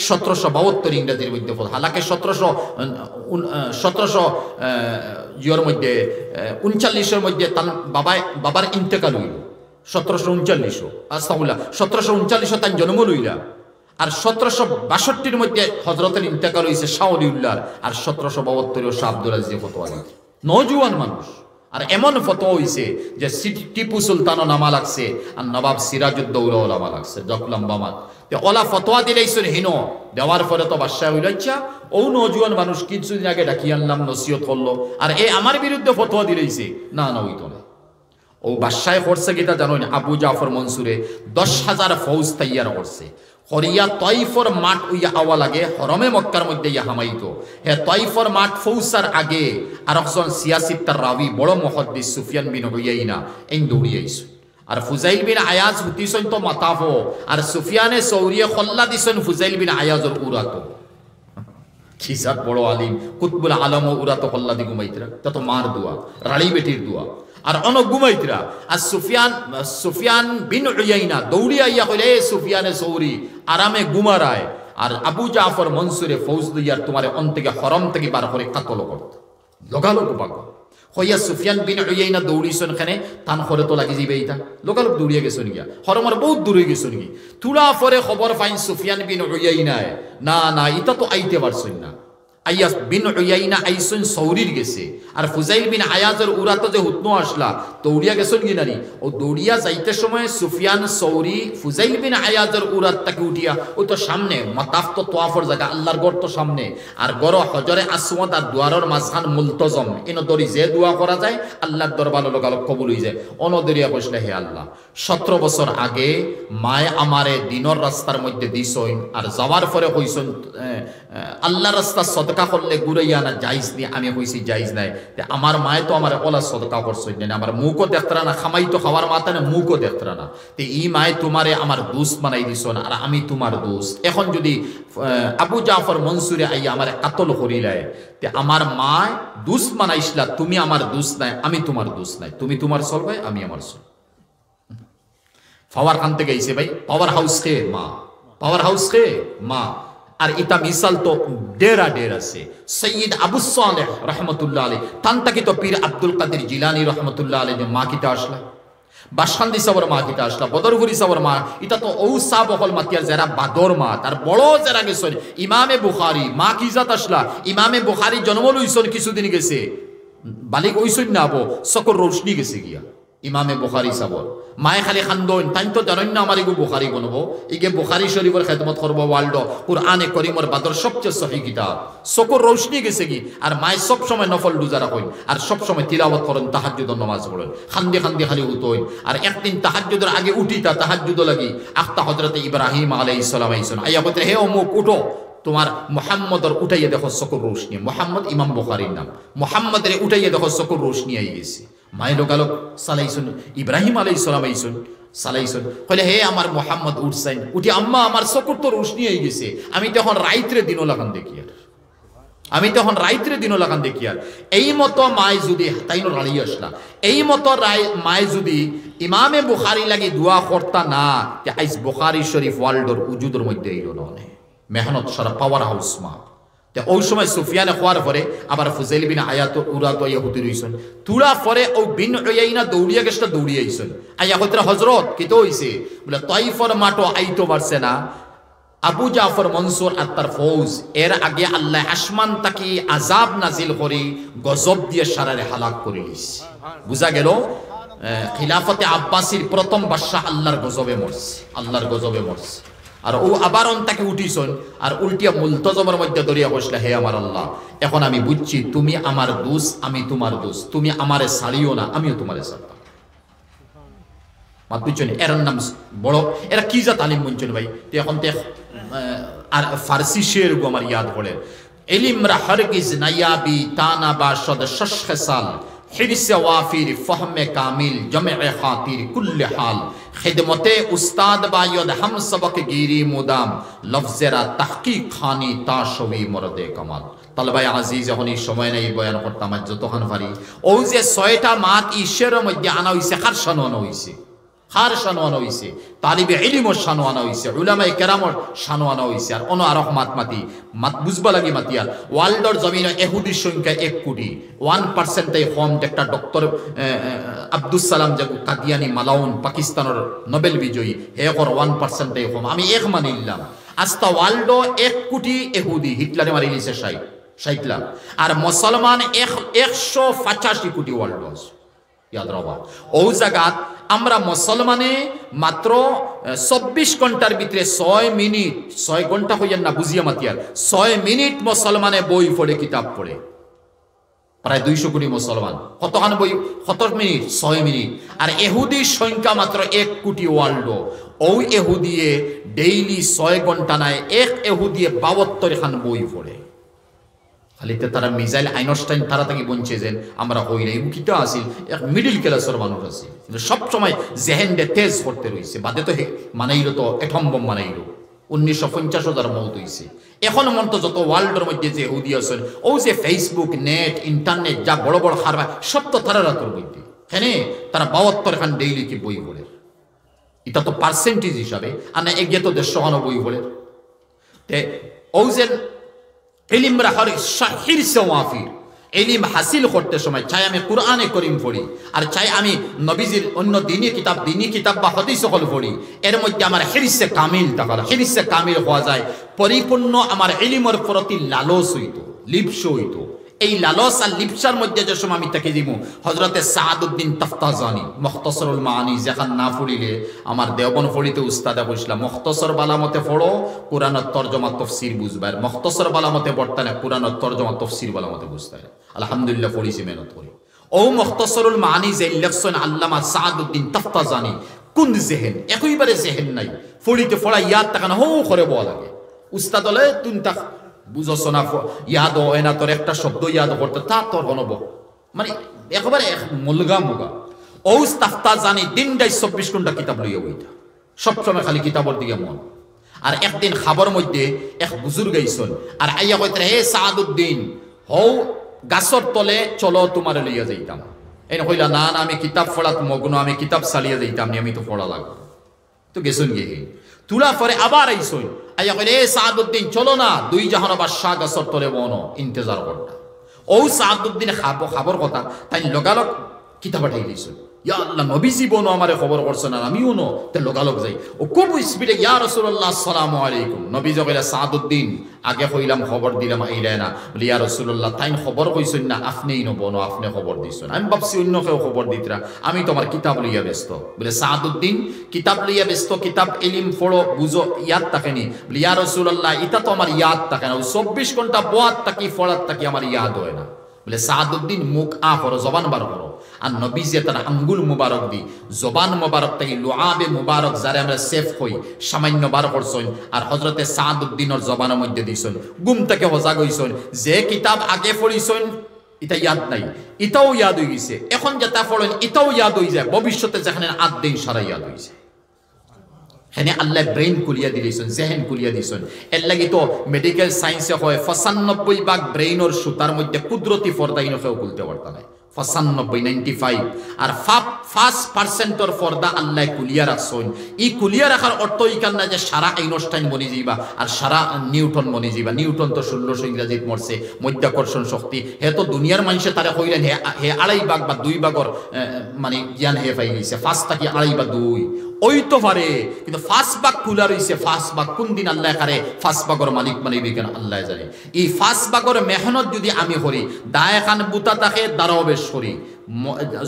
1772 ইংরেজির মধ্যে হালাকে 1700 মধ্যে 39 মধ্যে তার বাবার ইন্তেকাল হইল 1739 আস্তাগফিরুল্লাহ 1739 তার জন্ম লইলা আর 1762 মধ্যে হযরতের ইন্তেকাল হইছে শাহ ওলিউল্লাহর আর 1772 শাহ আব্দুল আজিজ ফতোয়া দিয়েছে নওজোয়ান মানুষ আর এমন ফতোয়া হইছে যে টিপু সুলতানও নামা লাগছে আর নবাব সিরাজউদ্দৌলাও নামা লাগছে জক লম্বা মাত তে ওলা ফতোয়া দিলেইছেন হিনো দেওয়ার পরে তো বাদশাহ হইল আচ্ছা ও নওজোয়ান মানুষ কিছুদিন আগে ডাকি আনলাম নসিহত করলো আর এ আমার বিরুদ্ধে ফতোয়া দিলেইছে না না হইতো না ও বাদশাহ করছে গীতা জানো আবু জাফর মনসুরে 10,000 ফৌজ তৈয়ার করছে হরিয়া তয়ফর মাঠ উইয়া আওয়া লাগে হরমে মক্কার মধ্যে ইয়া হামাইতো হে তয়ফর মাঠ ফৌসার আগে আর একজন সিয়াসিত্তার রাবি বড় মুহাদ্দিস সুফিয়ান বিন উয়াইনা এই দৌড়িয়াইছে আর ফুজাইল বিন আয়াজ হুতিসন তো মাতাফো আর সুফিয়ানে সৌরিয়ে খল্লা দিছেন ফুজাইল বিন আয়াজর উরাতো খিসাত বড় আলিম কুতবুল আলম উরাতো খল্লা দি ঘুমাইতরা তত মার দোয়া রাড়ি বেটির দোয়া আর অন ঘুমাইতরা আর সুফিয়ান বিন উয়াইনা দৌড়িয়া ইয়া কইলে সুফিয়ানে সৌরি আরামে ঘুমারায় আর আবু জাফর মনসুরে ফৌজ দিয়ার তোমারে অন থেকে হরম থেকে বার করে কাতল করত লগালগ পাগল হইয়া সুফিয়ান বিন উয়াইনা দৌড়িছেন খানে তান করে তো লাগি যাইবে এইটা লোকালোক দৌড়িয়া গেছেন গিয়া হরমর বহুত দূরে গেছেন গি তুলা পরে খবর পাইন সুফিয়ান বিন উয়াইনায় না না এটা তো আইতে পারছেন না আইয়াস বিন উয়াইনা আইসন সৌরির গেছে আর ফুজাইল বিন আয়াজের উরাতো যে হুতনো আসলা দৌড়িয়া গেছেন কি নানি ও দৌড়িয়া যাইতে সময় সুফিয়ান সৌরি ফুজাইল বিন আয়াজের উরাতটাকে উঠিয়া ও তো সামনে মাতাফ তো তোয়াফর জায়গা আল্লাহর গড় তো সামনে আর গড় হজরে আসওয়াদ আর দুয়ারের মাঝখান মুলতজম এন দরি যে দোয়া করা যায় আল্লাহর দরবারে লোকালোক কবুল হয়ে যায় অনদরিয়া কইসলে হে আল্লাহ 17 বছর আগে মায় আমারে দিনর রাস্তার মধ্যে দিছইন আর যাওয়ার পরে কইছন আল্লাহর রাস্তা সদকা করলে গুরাইয়া না জায়েজ নি আমি কইছি জায়েজ নাই তে আমার মায় তো আমার ওলা সদকা করছইন না আমার মুখও দেখতরা না খামাই তো খাওয়ার মাথা না মুখও দেখতরা না তে ই মায় তোমারে আমার দোস্ত বানাই দিছন আর আমি তোমার দোস্ত এখন যদি আবু জাফর মনসুরে আইয়া আমার কাতল করিলাই তে আমার মায় দোস্ত বানাইছলা তুমি আমার দোস্ত নাই আমি তোমার দোস্ত নাই তুমি তোমার চলবে আমি আমার চল পাওয়ার কান থেকে আইছে ভাই পাওয়ার হাউস কে মা পাওয়ার হাউস কে মা আর ইতা মিসাল তো ডেরা আছে সৈয়দ আবু সালেহ রহমতুল্লাহ আলাইহি তান্তাকি তো পীর আব্দুল কাদের জিলানী রহমতুল্লাহ আলাইহি যে মা কিতা আসলা বাসখান্দি সাবর মা কিতা আসলা বদরগুরি সাবর মা ইতা তো ও সাব হল মাতিয়ার যারা বাদর মা তার বড় যারা গেছেন ইমামে বুখারী মা কি জাত আসলা ইমামে বুখারী জন্ম লইছেন কিছুদিন গেছে বালিক হইছেন না আবো সকর রোশনি গেছে গিয়া ইমামে বুখারী সাবর মায়ে খালি খান্দন তাই তো জানেন না আমার এগু বুখারী বনবো এগে বুখারী শরীফের খেদমত করবো ওয়ার্ল্ড কুরআনে করিমর বাদর সবচেয়ে সহি কিতাব সকর রোশনি গেছে কি আর মায়ে সব সময় নফল রোজা রাখেন আর সব সময় তিলাওয়াত করেন তাহাজ্জুদের নামাজ পড়েন খান্দি খালি উঠেন আর একদিন তাহাজ্জুদের আগে উঠিতা তাহাজ্জুদ লাগি আখতা হযরত ইব্রাহিম আলাইহিস সালাম আইছেন আইয়া বলতে হে অমুক উঠো তোমার মুহাম্মদর উঠাইয়া দেখো সকর রোশনি মুহাম্মদ ইমাম বুখারীর নাম মুহাম্মদের উঠাইয়া দেখো সকর রোশনি আই গেছে মায়ে লোকালোক সালাইছুন ইব্রাহিম আলাইহিস সালাম আইছুন সালাইছুন কইলে হে আমার মুহাম্মদ উঠছেন উঠি আম্মা আমার চকুর তো রোশনি হয়ে গেছে আমি তো এখন রাইত্রে দিনও লাগান দেখি আর আমি তো এখন রাইত্রে দিনও লাগান দেখি আর এই মতো মায় যদি তাইনো রাড়ি আসলা এই মতো মায় যদি ইমামে বুখারী লাগি দোয়া করতা না যে আইস বুখারী শরীফ ওয়ার্ল্ডর উজুদের মধ্যে এলো না মেহনত সারা পাওয়ার হাউস মা ওই সময় সুফিয়ানে খোয়ার পরে আবার ফুজাইল বিন আয়াত উরাত ইয়াহুদি রইছেন তুলা পরে ও বিন উয়াইনা দৌড়িয়া গেছটা দৌড়িয়া আইছেন আইয়া কইতরা হযরত কি তো হইছে বলে তাইফর মাটো আইতো পারছে না আবু জাফর মনসুর আর তার ফৌজ এর আগে আল্লাহ আসমান তাকি আযাব নাজিল করে গজব দিয়ে সারারে হালাক করে দিয়েছে বুঝা গেল খিলাফতে আব্বাসীর প্রথম বাদশা আল্লাহর গজবে মরছে আল্লাহর গজবে মরছে আর ও আবার অন্তাকে উঠিছন আর উল্টিয়া মুলতজমের মধ্যে দরিয়া বসলে হে আমার আল্লাহ এখন আমি বুঝছি তুমি আমার দোষ আমি তোমার দোষ তুমি আমারে ছাড়িও না আমিও তোমারে ছাড়তাম মাত বুঝছেন এর নাম বড় এরা কি জাত আলিম বুঝছেন ভাই এখন আর ফার্সি শের গো আমার ইয়াদ পড়ে ইলমরা হরগিজ নায়াবি তানা বাশদ শশখসাল हिरस वाफिर फहम कामिल जमे खातिर कुल्ल हाल खिदमते उस्ताद बायद हम सबक गिरी मुदाम लफ्जरा तहकीक खानी ताशवी मरदे कमाल तलबाय আজিজ এখন এই সময় নাই বয়ান করতাম যতক্ষণ পারি ও যে 6টা মাত ঈশ্বরের মধ্যে আনা হইছে খারসানো আনা হইছে হার শানওয়ানা হইছে, তালিবে ইলমর শানওয়ানা হইছে, উলামায়ে কেরামর শানওয়ানা হইছে। আর অন আরো মাত বুঝবা লাগি মাতিয়ার ওয়ার্ল্ডর জমিনে ইহুদির সংখ্যা 1 কোটি, 1% তাই কম। একটা ডক্টর আব্দুল সালাম জাগু কাদিয়ানি মালাউন পাকিস্তানের নোবেল বিজয়ী একর 1% তাই কম। আমি এক মানিলাম আস্তা ওয়ার্ল্ড 1 কোটি ইহুদি হিটলারে মারি লিছে 60 লাখ, আর মুসলমান 185 কোটি ওয়ার্ল্ড আছে। ইয়াদ রাখবা ও জায়গাত আমরা মুসলমানে মাত্র 24 ঘন্টার ভিতরে 6 মিনিট, 6 ঘন্টা হইয়া না বুঝিয়া মাতিয়ার 6 মিনিট মুসলমানে বই পড়ে, কিতাব পড়ে। প্রায় 200 কোটি মুসলমান, কতখান বই, কত মিনিট, 6 মিনিট। আর ইহুদির সংখ্যা মাত্র 1 কোটি ওয়ার্ল্ড। ও ইহুদিয়ে ডেইলি 6 ঘন্টা নাই, এক ইহুদিয়ে 72 খান বই পড়ে। খালিতে তারা মিসাইল আইনস্টাইন তারা তাকে বঞ্চে যেন আমরা হই নাই, কিটা আসিল এক মিডিল ক্লাসের মানুষ আছে, কিন্তু সবসময় জেহেন্ডে তেজ করতে রয়েছে। বাদে তো মানাইল তো এটম বোম মানাইল, 1950 মৌত হয়েছে। এখন মন তো যত ওয়ার্ল্ডের মধ্যে যে ইহুদি আছেন, ও যে ফেসবুক, নেট, ইন্টারনেট যা বড় বড় খারবা সব তো তারা রাতর মধ্যে হ্যাঁ তারা 72 খান ডেইলি কি বই পড়ে। এটা তো পার্সেন্টেজ হিসাবে, আর না এগিয়ে তো 150 খানো বই পড়ে। ও যে ইলম রাখার হিরসে ওয়াফির, ইলম হাসিল করতে সময় চাই আমি কুরআনে করিম পড়ি, আর চাই আমি নবীজির অন্য দিনী কিতাব বা হাদিস সকল পড়ি, এর মধ্যে আমার হিরসে কামিল থাকা, হিরসে কামিল হওয়া যায় পরিপূর্ণ আমার ইলমের প্রতি লালস হইতো, লিপ্স হইতো। এই লালস আর লিপসার মধ্যে যে সময় আমি তাকে দিব, হযরতে সাদউদ্দিন তাফতাজানি মুখতাসরুল মাআনি যেখান না পড়িলে আমার দেওবন পড়িতে উস্তাদে বসলাম, মুখতাসর বালামতে পড়ো কোরআনের তরজমা তাফসীর বুঝবার, মুখতাসর বালামতে পড়তানে কোরআনের তরজমা তাফসীর বালামতে বুঝতে। আলহামদুলিল্লাহ পড়িছি, মেহনত করি। ও মুখতাসরুল মাআনি যে লেখছেন আল্লামা সাদউদ্দিন তাফতাজানি, কোন জেহেন একইবারে জেহেন নাই, পড়িতে পড়া ইয়াদ তাকানো হো করে বলা লাগে। উস্তাদ হলে তুই তা বুঝছ না, ইয়াদ হয় না, তোর একটা শব্দ ইয়াদ করতে তা তোর অনব মানে একেবারে মুলগা মুগা। ঔস তাফতাজানি দিনটাই 24 ঘন্টা কিতাব লইয়া বইটা, সবসময় খালি কিতাবের দিকে মন। আর একদিন খাবার মধ্যে এক বুজুর্গ আইসন, আর আইয়া কইতে হে সাদউদ্দিন, হও গাছর তলে চলো তোমারে লইয়া যাইতাম। এই কইলা না না আমি কিতাব পড়াত মগ্ন, আমি কিতাব চালিয়ে যাইতাম নি, আমি তো পড়া লাগবো। তো গেছুন গিয়ে তুলা পরে আবার আইসন, আইয়া কইলে এ সাদউদ্দিন চলো না, 2 জাহানো বাদশাহ গাছর তলে বনো ইন্তজার করতা। ও সাদউদ্দিন খাবর কথা তাই লগালগ কিতাব পাঠাই দিয়েছিল, ইয়া আল্লাহ নবীজি বনো আমারে খবর করছেন আর আমিও নো, তে লগালগ যাই। ও খুব স্পিডে ইয়া রাসূলুল্লাহ আসসালামু আলাইকুম। নবীজি কইলা সাদউদ্দিন আগে কইলাম খবর দিলাম আইলাই না, বলি ইয়া রাসূলুল্লাহ তাই খবর কইছেন না, আপনিই নো বনো, আপনি খবর দিছেন। আমি ভাবছি অন্য কেউ খবর দিতরা, আমি তোমার কিতাব লইয়া ব্যস্ত। বলে সাদউদ্দিন কিতাব লইয়া ব্যস্ত, কিতাব ইলম পড়ো বুঝো, ইয়াদ থাকেনি। বলি ইয়া রাসূলুল্লাহ এটা তো আমার ইয়াদ থাকে না, 24 ঘন্টা বোয়াত থাকি ফড়াত থাকি আমার ইয়াদ হয় না। বলে সাদউদ্দিন মুখ আ করো, জবান বার করো। আর নবীজি তার আঙ্গুল মুবারক দি জবান মুবারক থেকে লুআবে মুবারক যারে আমরা সেফ হই সামান্য বার করছন, আর হযরতে সাদউদ্দিনের জবানের মধ্যে দিছন। গুম থেকে হজাগ হইছন, যে কিতাব আগে পড়িছন এটা ইয়াদ নাই, এটাও ইয়াদ হয়ে গেছে। এখন যেটা পড়েন এটাও ইয়াদ হয়ে যায়, ভবিষ্যতে যেখানে 8 দিন সারা ইয়াদ হয়ে যায়। হ্যাঁ আল্লাহ ব্রেইন কুলিয়া দিলেছেন, জেহেন কুলিয়া দিয়েছেন। এর লাগি তো মেডিকেল সায়েন্সে হয় 95% ব্রেইনের সুতার মধ্যে কুদরতি পর্দা ইনকেও খুলতে পারতা নাই, 95 আর 5% পর্দা আল্লাহ কুলিয়া রাখছেন। এই কুলিয়া রাখার অর্থ ইকান না যে সারা আইনস্টাইন বনি যাইবা আর সারা নিউটন বনি যাইবা। নিউটন তো 1600 ইংরেজিত মরছে, মধ্যাকর্ষণ শক্তি হে তো দুনিয়ার মানুষে তারা কইলেন হে 2.5 ভাগ বা 2 ভাগর মানে জ্ঞান হে পাই গেছে, 5 থাকি 2.5 বা 2 ওই তো পারে, কিন্তু 5 ভাগ খোলা রয়েছে। 5 ভাগ কোন দিন আল্লাহ কারে 5 ভাগর মালিক বানাইবে কেন আল্লাহ জানে। এই 5 ভাগর মেহনত যদি আমি করি, দায় খান বুতা থাকে দাঁড়াও বেশ করি,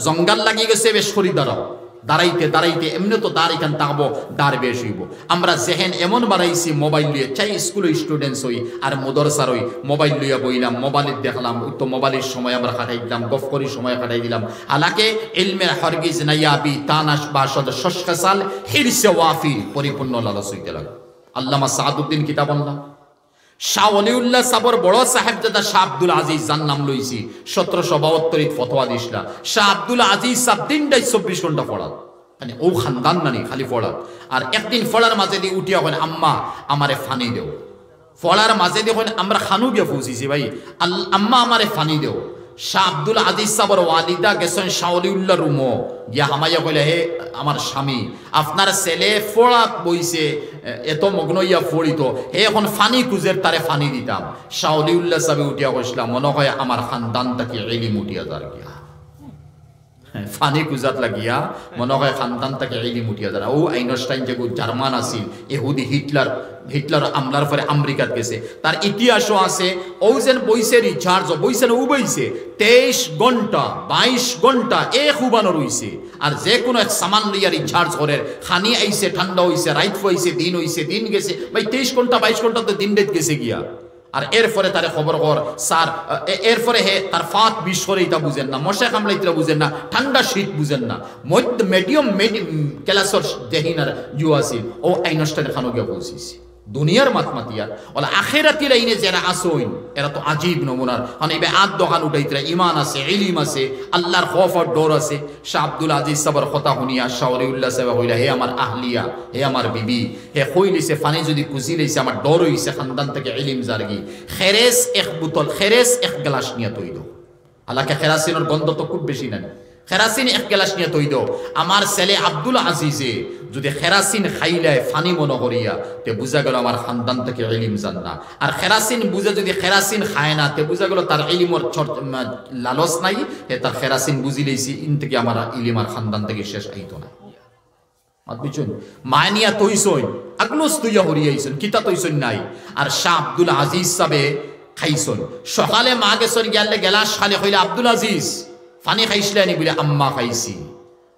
জঙ্গল লাগিয়ে গেছে বেশ করি দাঁড়াও, দাঁড়াইতে দাঁড়াইতে এমনি তো দাঁড় এখান থাকবো, দাঁড় বেশ হইব। আমরা জেহেন এমন বাড়াইছি মোবাইল লিয়ে, চাই স্কুলে স্টুডেন্টস হই আর মদরসার হই, মোবাইল লইয়া বইলাম, মোবাইলে দেখলাম, তো মোবাইলের সময় আমরা কাটাই দিলাম, গফ করি সময় কাটাই দিলাম। হালাকে ইলমের হরগিজ নাইয়াবি তানাশ বাসদ শশখাসাল হিরসে ওয়াফিল পরিপূর্ণ লালস হইতে লাগে। আল্লামা সাদউদ্দিন কিতাব আল্লাহ শাহ ওলিউল্লাহ সাবর বড় সাহেবজাদা শাহ আব্দুল আজিজ যার নাম লইছি 1772 ফতোয়া দিছলা। শাহ আব্দুল আজিজ সাব দিনটাই 24 ঘন্টা পড়াত, মানে ও খানদান নানি খালি পড়াত। আর একদিন ফড়ার মাঝে দিয়ে উঠিয়া কইন আম্মা আমারে ফানি দেও। ফড়ার মাঝে দিয়ে কইন আমরা খানু গিয়ে পৌঁছিছি ভাই, আম্মা আমারে ফানি দেও। শাহ আব্দুল আজিজ সাবর ওয়ালিদা গেছেন শাওলিউল্লাহ রুমো গিয়া হামাইয়া কইলে, হে আমার স্বামী, আপনার ছেলে ফোড়া বইছে, এত মগ্ন ইয়া ফড়িত, হে এখন ফানি কুজের তারে ফানি দিতাম। শাওলিউল্লাহ সাহেব উঠিয়া কইছিলাম, মনে হয় আমার খানদান তাকে এলিম উঠিয়া যার গিয়া, ফানি কুজাত লাগিয়া মনে হয় খানদান তাকে এলিম উঠিয়া যারা। ও আইনস্টাইন যে জার্মান আছিল, এহুদি হিটলার আমলার পরে আমেরিকাত গেছে, তার ইতিহাসও আছে। ও যেন বইছে রিচার্জ বইছে না, ও বইছে 23 ঘন্টা 22 ঘন্টা এক উবানো রইছে। আর যে কোনো এক সামান লইয়া রিচার্জ করে, খানি আইছে, ঠান্ডা হইছে, রাইত হইছে, দিন গেছে, ভাই 23 ঘন্টা 22 ঘন্টা তো দিন রাত গেছে গিয়া। আর এরপরে তারে খবর কর স্যার, এরপরে হে তার ফাঁক বিশ্বরে এটা বুঝেন না, মশা কামড়াইতে বুঝেন না, ঠান্ডা শীত বুঝেন না, মধ্য মিডিয়াম ক্লাসর দেহিনার ইউ আছিল। ও আইনস্টাইন খানো গিয়া পৌঁছিছে দুনিয়ার মাতমাতিয়া। ওলা আখেরাতি লাইনে যারা আসইন এরা তো আজীব নমুনার, মানে এবার আদ দোকান উঠাইতে ইমান আছে, ইলিম আছে, আল্লাহর খৌফ আর ডর আছে। শাহ আব্দুল আজিজ সাবর কথা শুনিয়া শাহ ওলিউল্লাহ সাহেব কইলা, হে আমার আহলিয়া, হে আমার বিবি, হে কইলিছে ফানি যদি কুজি লইছে, আমার ডর হইছে খানদান থেকে ইলিম জারগি, খেরেস এক বোতল, খেরেস এক গ্লাস নিয়ে তৈ দো। আল্লাহকে খেরাসিনের গন্ধ তো খুব বেশি না, খেরাসিন এক গ্লাস নিয়ে তৈ দো। আমার ছেলে আব্দুল আজিজে যদি খেরাসিন খাইলায় ফানি মনে করিয়া, তে বুঝা গেল আমার খানদান থেকে ইলিম জান না। আর খেরাসিন বুঝে যদি খেরাসিন খায় না, তে বুঝা গেল তার ইলিমর লালস নাই, তার খেরাসিন বুঝি লইছি ইন থেকে আমার ইলিম আর খানদান থেকে শেষ আইতো না। মায়নিয়া তৈছই আগলস তুইয়া হরিয়াইছন, কিতা তৈছন নাই। আর শাহ আব্দুল আজিজ সাবে খাইছন, সকালে মা গেছন গেলে গেলাস খালে কইলে, আব্দুল আজিজ ফানি খাইছিলেনি? বলে আম্মা খাইছি।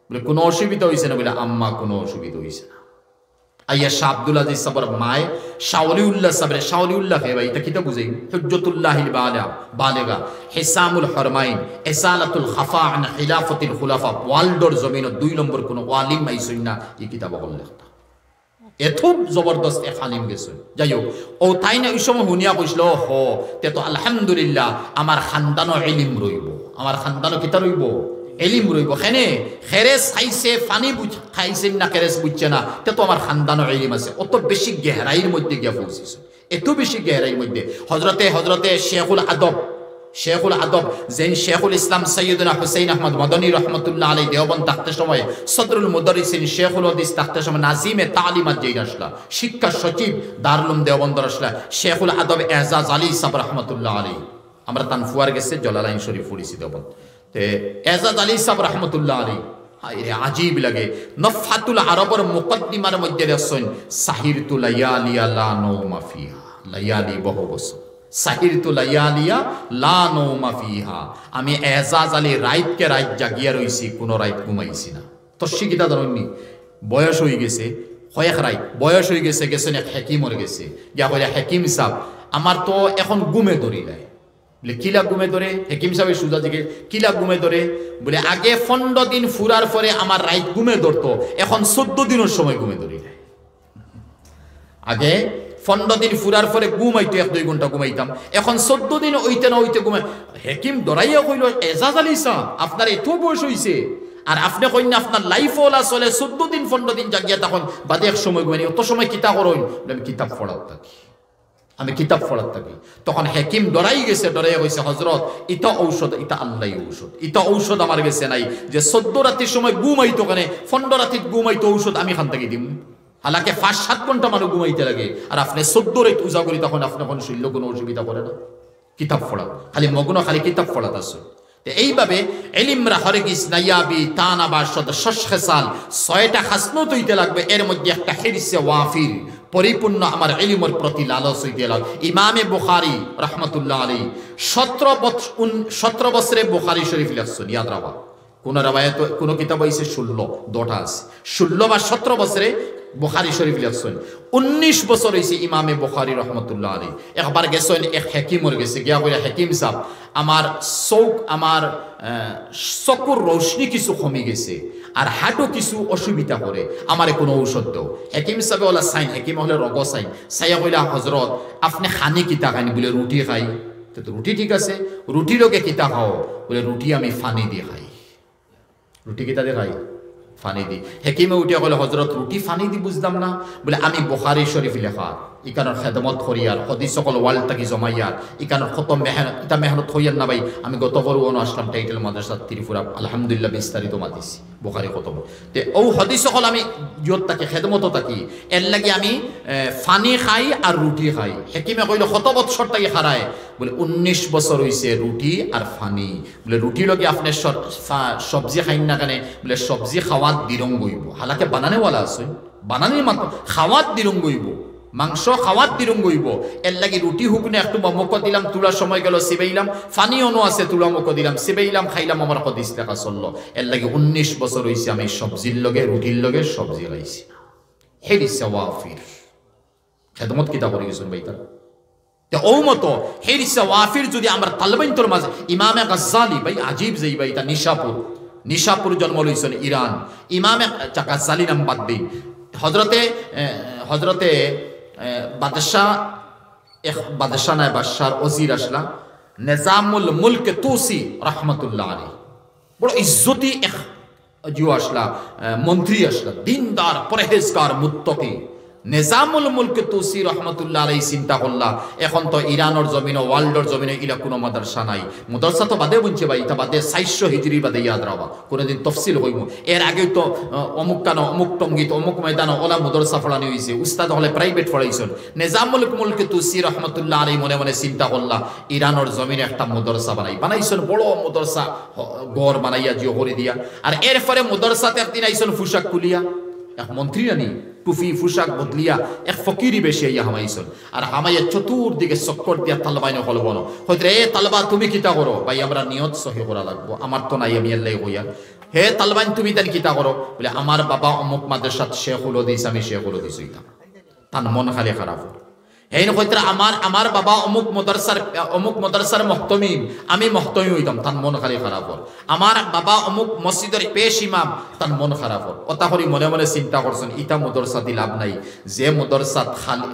বলে কোনো অসুবিধা হয়েছে না? বলে আম্মা কোনো অসুবিধা হয়েছে না। আইয়া শাহ আব্দুল আজিজ সাবর মায় শাওলিউল্লাহ সাবরে, শাওলিউল্লাহ হে ভাই এটা কিতা বুঝাই, হুজ্জতুল্লাহিল বালেগা, হিসামুল হরমাইন, ইসালাতুল খাফা আন খিলাফাতিল খুলাফা, ওয়ার্ল্ডর জমিন 2 নম্বর কোন ওয়ালিম আইছই না এই কিতাব লেখা। এত জবরদস্ত এক আলিম গেছে। যাই হোক, ও তাই না ওই সময় শুনিয়া কইছিল, হ তে তো আলহামদুলিল্লাহ আমার খানদানো ইলিম রইব, আমার খানদানো কিতা রইব, এলিম রইব। খেনে খেরেস খাইছে, ফানি খাইছে না, খেরেস বুঝছে না, তে তো আমার খানদানো এলিম আছে। অত বেশি গেহরাইর মধ্যে গিয়া পৌঁছিছে, এত বেশি গেহরাইর মধ্যে। হজরতে শেখুল আদব যেন শেখুল ইসলাম সৈয়দনা হুসাইন আহমদ মদনী রহমতুল্লাহ আলাই দেওবন্দ থাকতে সময় সদরুল মুদারিসিন শেখুল হাদিস থাকতে সময় নাজিমে তালিমাত যেই আসলা, শিক্ষা সচিব দারুল দেওবন্দ আসলা শেখুল আদব এজাজ আলী সাহেব রহমতুল্লাহ আলী। আমরা তানফুয়ার গেছে জলালাইন শরীফ পড়িছি দেওবন্দ, তে এজাজ আলী সাহেব রহমতুল্লাহ আলী আজীব লাগে। নফহাতুল আরবের মুকদ্দিমার মধ্যে দেখছেন, সাহিরতু লায়ালিয়া লা নওমা ফিহা, লায়ালি বহু বছর, সাহিরতু লায়ালিয়া লা নওমা ফিহা, আমি এজাজ আলী রাইতকে রাইত জাগিয়া রইছি, কোনো রাইত ঘুমাইছি না। তো শিকিতা ধরনি বয়স হয়ে গেছে, কয়েক রাইত বয়স হয়ে গেছে, গেছেন এক হেকিমর গেছে, গিয়া কইলে হেকিম সাহেব আমার তো এখন গুমে ধরি নাই। বলে কিলা গুমে ধরে? হেকিম সাহেব সুজা দিকে কিলা গুমে ধরে? বলে আগে 15 দিন ফুরার পরে আমার রাইত গুমে ধরতো, এখন 14 দিনের সময় গুমে ধরি নাই। আগে 15 দিন ফুরার পরে ঘুমাইতো, 1-2 ঘন্টা ঘুমাইতাম, এখন 14 দিন হইতে না হইতে ঘুমাই। হেকিম ধরাইয়া কইল, এজাজ আলী সাহেব আপনার এত বয়স হইছে, আর আপনি কইন না আপনার লাইফ ওলা চলে 14 দিন 15 দিন জাগিয়া, তখন বাদে এক সময় ঘুমাই, অত সময় কিতা করইন? আমি কিতাব পড়াত থাকি, আমি কিতাব পড়াত থাকি। তখন হেকিম ডরাই গেছে, ডরাইয়া কইছে, হজরত ইটা ঔষধ, ইটা আল্লাহ ঔষধ, ইটা ঔষধ আমার গেছে নাই, যে 14 রাতির সময় ঘুমাইতো, কেন 15 রাতির ঘুমাইতো, ঔষধ আমি খান থেকে দিম। হালাকে 5-7 ঘন্টা মানুষ ঘুমাইতে লাগে, আর আপনি 14 রাত উজা করি, তখন আপনি কোনো শৈল্য কোনো অসুবিধা করে না। কিতাব পড়া খালি মগ্ন, খালি কিতাব পড়াত আছে। এইভাবে এলিমরা হরগিস নাইয়াবি তানাবা শশ খেসাল 6টা খাসনত হইতে লাগবে, এর মধ্যে একটা হিরসে ওয়াফির পরিপূর্ণ আমার এলিমের প্রতি লালস হইতে লাগবে। ইমামে বুখারী রহমতুল্লাহ আলাইহি 17 বছরে বুখারী শরীফ লিখছেন, ইয়াদ রাখবা। কোন রাওয়ায়াত কোন কিতাব হইছে 16 আছে, 16 বা 17 বছরে বুখারী শরীফ লিখছেন। 19 বছর হইছে ইমামে বুখারী রহমতুল্লাহ আলাইহি। একবার গেছেন এক হেকিমর গেছে, গিয়া কইরা, হেকিম সাহেব আমার আমার চকুর রোশনি কিছু কমে গেছে, আর হাঁটু কিছু অসুবিধা করে, আমারে কোনো ঔষধ দাও। হেকিম সাহেব ওলা সাইন, হেকিম হলে রগ সাইন, সাইয়া কইলা, হজরত আপনি খানি কিতা খানি? বলে রুটি খাই। তো রুটি ঠিক আছে, রুটি লোকে কিতা খাও? বলে রুটি আমি ফানি দিয়ে খাই। রুটি কিতা দিয়ে খাই? ফানি দি। হেকিমে উঠিয়া কইলে, হজরত রুটি ফানি দি বুঝলাম না। বলে আমি বুখারী শরীফ লেখা ইকানোর খেদমত করিয়ার হদিস সকল ওয়ালটাকে জমাইয়ার ইকানোর কত মেহনত ইটা মেহনত হইয়ার না ভাই আমি গত বড় আসলাম টাইটেল মাদ্রাসা ত্রিপুরা আলহামদুলিল্লাহ বিস্তারিত মাতিছি বুখারী খতম তে ও হদিস সকল আমি ইয়ত তাকে খেদমত থাকি এর লাগি আমি ফানি খাই আর রুটি খাই হেকিমে কইল কত বছর তাকে হারায় বলে 19 বছর হইছে রুটি আর ফানি বলে রুটি লগে আপনি সবজি খাইন না কেন বলে সবজি খাওয়াত দিরং গইব হালাকে বানানেওয়ালা আছে বানানির মাত্র খাওয়াত দিরং গইব মাংস খাওয়াত দিরং গইব এর লাগি রুটি হুকনে একটু মমক দিলাম তুলার সময় গেল সিবাইলাম ফানি অনু আছে তুলা মক দিলাম সিবাইলাম খাইলাম আমার হদিস লেখা চলল এর লাগি 19 বছর হইছে আমি সবজির লগে রুটির লগে সবজি খাইছি হেরিস ওয়াফির খেদমত কিতা করে গেছেন ভাই তারা ও মতো হেরিস ওয়াফির যদি আমরা তালবাইন তোর মাঝে ইমামে গাজ্জালি ভাই আজীব যাই ভাই তা নিশাপুর জন্ম লইছেন ইরান ইমামে গাজ্জালি নাম বাদ দিই হজরতে বাদশাহ নাই বাদশার ওজির আসলা নিজামুল মুলক তুসি রহমতুল্লাহ আলাইহি বড় ইজ্জতি এক জিও আসলা মন্ত্রী আসলা দিনদার পরহেজগার মুত্তাকি নিজামুল মুলক তুসি রহমতুল্লাহ আলাইহি চিন্তা করলা এখন তো ইরানের জমিনে ওয়ার্ল্ডের জমিনে ইলা কোনো মাদ্রাসা নাই মাদ্রাসা তো বাদে বুঝছে ভাই এটা বাদে 400 হিজরি বাদে ইয়াদ রাখবা কোনদিন তফসিল হইব এর আগে তো অমুক কানো অমুক টঙ্গিত অমুক ময়দান ওলা মাদ্রাসা পড়ানো হইছে উস্তাদ হলে প্রাইভেট পড়াইছেন নিজামুল মুলক তুসি রহমতুল্লাহ আলাইহি মনে মনে চিন্তা করলা ইরানের জমিনে একটা মাদ্রাসা বানাইছেন বড় মাদ্রাসা ঘর বানাইয়া জিও করে দিয়া আর এরপরে মাদ্রাসাতে একদিন আইছেন পোশাক খুলিয়া এক মন্ত্রী আনি টুফি পোশাক বদলিয়া এক ফকিরি বেশি ইয়া হামাইছেন আর হামাইয়া চতুর্দিকে চক্কর দিয়া তালবাইনে হল বলো হয়তো এ তালবা তুমি কিতা করো ভাই আমরা নিয়ত সহি করা লাগবো আমার তো নাই আমি আল্লাহ হইয়া হে তালবাইন তুমি তার কিতা করো বলে আমার বাবা অমুক মাদ্রাসাত শেখুল হদিস আমি শেখুল হদিস হইতাম তার মন খালি খারাপ এই নয়তো আমার বাবা অমুক মাদ্রাসার মুহতামিম আমি মুহতামিম হইতাম তার মন খালি খারাপ হল আমার বাবা অমুক মসজিদের পেশ ইমাম তার মন খারাপ হল ওটা করে মনে মনে চিন্তা করছেন ইটা মাদ্রাসা দি লাভ নাই যে মাদ্রাসাত খালি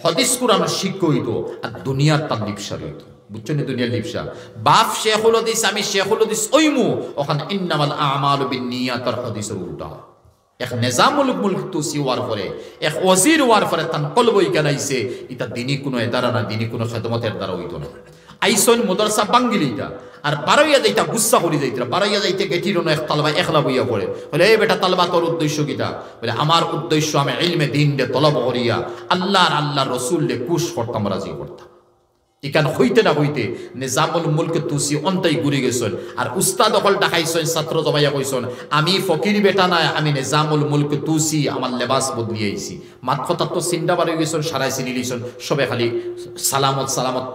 হদিস কুরআন শিক্ষা হইতো আর দুনিয়ার তার লিপসা হইতো বুঝছেন দুনিয়ার লিপসা বাপ শেখুল হদিস আমি শেখুল হদিস ওইমু ওখানে ইন্নামাল আমালু বিন্নিয়াত আর হদিসের উল্টা এক নিজামুল মুলক তুসি ওয়ার পরে এক ওজির ওয়ার পরে তান কলবই কেনাইছে এটা দিনী কোনো এদারা না দিনী কোনো খেদমতের দ্বারা হইতো না আইসন মাদ্রাসা বাঙ্গিলিটা আর বারইয়া যাইতা গুচ্ছা করি যাইতা বারইয়া যাইতে গেটির এক তালবা একলা বইয়া পড়ে বলে এই বেটা তালবা তোর উদ্দেশ্য কিটা বলে আমার উদ্দেশ্য আমি ইলমে দ্বীন দে তলব করিয়া আল্লাহ রসুল লে কুশ করতাম রাজি করতাম ইকান হইতে না হইতে নিজামুল মুলক তুসি অন্তাই ঘুরে গেছেন আর উস্তাদ অকল ডাকাইছেন ছাত্র জমাইয়া কইছেন আমি ফকির বেটা নাই আমি নিজামুল মুলক তুসি আমার লেবাস বদলি আইছি মাত কথা তো চিন্তা বাড়ি গেছেন সারাই চিনি লিছেন সবে খালি সালামত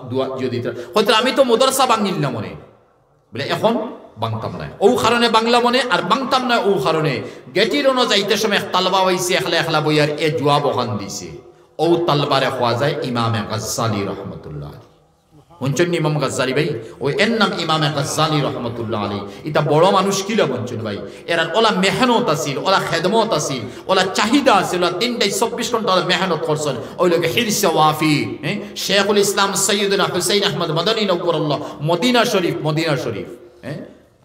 দোয়া দিয়ে দিতে হয়তো আমি তো মাদ্রাসা বাঙ্গিল না মনে বলে এখন বাংতাম নাই ও কারণে বাংলা মনে আর বাংতাম না ও কারণে গেটির অন যাইতে সময় তালবা হইছে একলা বইয়ার এ জুয়া বহান দিছে ও তালবারে খোয়া যায় ইমামে গাজ্জালি রহমতুল্লাহ মঞ্চন ইমাম গাজ্জালি ভাই ওই এর নাম ইমামে গাজ্জালি রহমতুল্লাহ আলী এটা বড় মানুষ কিলা মঞ্চন ভাই এরা ওলা মেহনত আছিল ওলা খেদমত আছিল ওলা চাহিদা আছিল ওলা 24 ঘন্টা মেহনত করছেন ওই লোকে হিরসে ওয়াফি শেখুল ইসলাম সৈয়দনা হুসাইন আহমদ মদনী নওয়ারাল্লাহ মদিনা শরীফ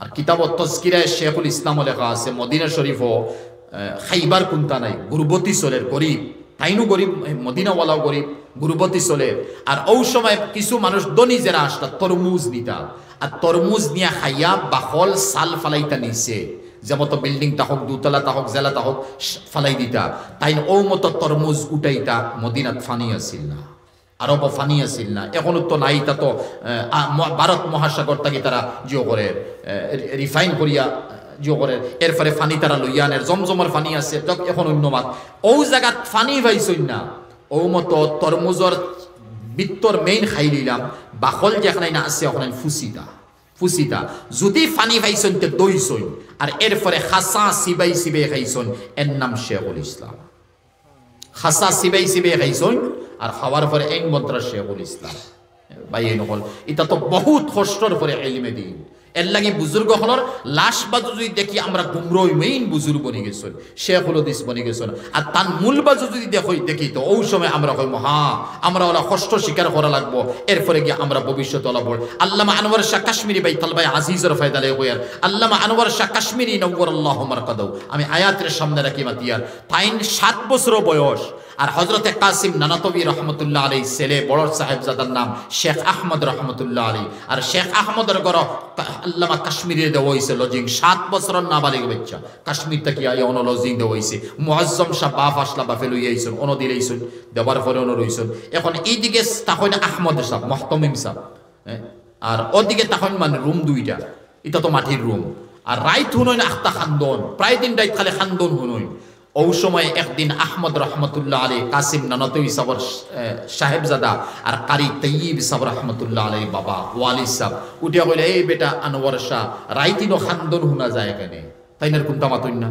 আর কিতাবত তাজকিরায়ে শেখুল ইসলাম লেখা আছে মদিনা শরীফও খাইবার কুনতা নাই গুরবতী চলের গরিব তাইনও গরিব মদিনাওয়ালাও গরিব গুরবতী চলে আর ওই সময় কিছু মানুষ দনি যারা আসলা তরমুজ নিতা আর তরমুজ নিয়া খাইয়া বাখল সাল ফালাইতা নিছে যেমন তো বিল্ডিং তাহক দুতলা তাহক জেলা তাহক ফালাই দিতা তাই ও মতো তরমুজ উঠাইতা মদিনাত ফানি আসিল না আরব ফানি আসিল না এখনো তো নাই তা তো ভারত মহাসাগর থাকি তারা জিও করে রিফাইন করিয়া জিও করে এরপরে ফানি তারা লইয়ানের জমজমর ফানি আছে এখন অন্য মাত ও জায়গাত ফানি পাইছই না ও মতো তরমুজর বিত্তর মেইন খাই নিলাম বাখল যেখানে না আছে ওখানে ফুসিতা যদি ফানি পাইছন তে দইছই আর এরপরে খাসা সিবাই খাইছন এর নাম শেখুল ইসলাম খাসা সিবাই খাইছন আর খাওয়ার পরে এক মন্ত্র শেখুল ইসলাম ভাই এই নকল এটা তো বহুত কষ্টর পরে ইলমে দিন এর লাগি বুজুর্গ হলর লাশ বাজু যদি দেখি আমরা গুমরই মেইন বুজুর্গ বনি গেছেন শেখুল হাদিস বনি গেছেন আর তার মূল বাজু যদি দেখি তো ওই সময় আমরা কইম আমরা ওরা কষ্ট স্বীকার করা লাগবো এরপরে গিয়ে আমরা ভবিষ্যৎ ওলা বল আল্লামা আনোয়ার শাহ কাশ্মীরি ভাই তালবাই আজিজের ফায়দা লে কইয়ার আল্লামা আনোয়ার শাহ কাশ্মীরি নওয়ারাল্লাহু মারকাদাহু আমি আয়াতের সামনে রাখি মাতিয়ার তাইন 7 বছর বয়স আর হযরতে কাসিম নানাতবি রহমতুল্লাহ আলাইহি ছেলে বড় সাহেবজাদার নাম শেখ আহমদ রহমতুল্লাহ আলাইহি। আর শেখ আহমদের ঘর আল্লামা কাশ্মীরে দেওয়া হয়েছে লজিং, 7 বছরের নাবালিগ বাচ্চা কাশ্মীর থেকে আইয়া অন লজিং দেওয়া হয়েছে। মুআজ্জম সাহেব বাপ আসলা বাপে লইয়া আইছেন, অন দিলেইছেন, দেওয়ার পরে অন রইছেন। এখন এইদিকে তখন আহমদ সাহেব মুহতামিম সাহেব, আর ওদিকে তখন মানে রুম দুইটা, এটা তো মাটির রুম। আর রাইত হুনইন আখতা খান্দন, প্রায় দিন রাইত খালি খান্দন হুনইন। ওই সময় একদিন আহমদ রহমতুল্লাহ আলাইহি কাসিম নানাতবি সাবর সাহেবজাদা আর কারি তৈয়ব সাবর রহমতুল্লাহ আলাইহি বাবা ওয়ালি সাহেব উঠিয়া কইলে, এই বেটা আনোয়ার শাহ রাইতিনো খান্দন হুনা যায় এখানে, তাই না কোনটা মাতইন না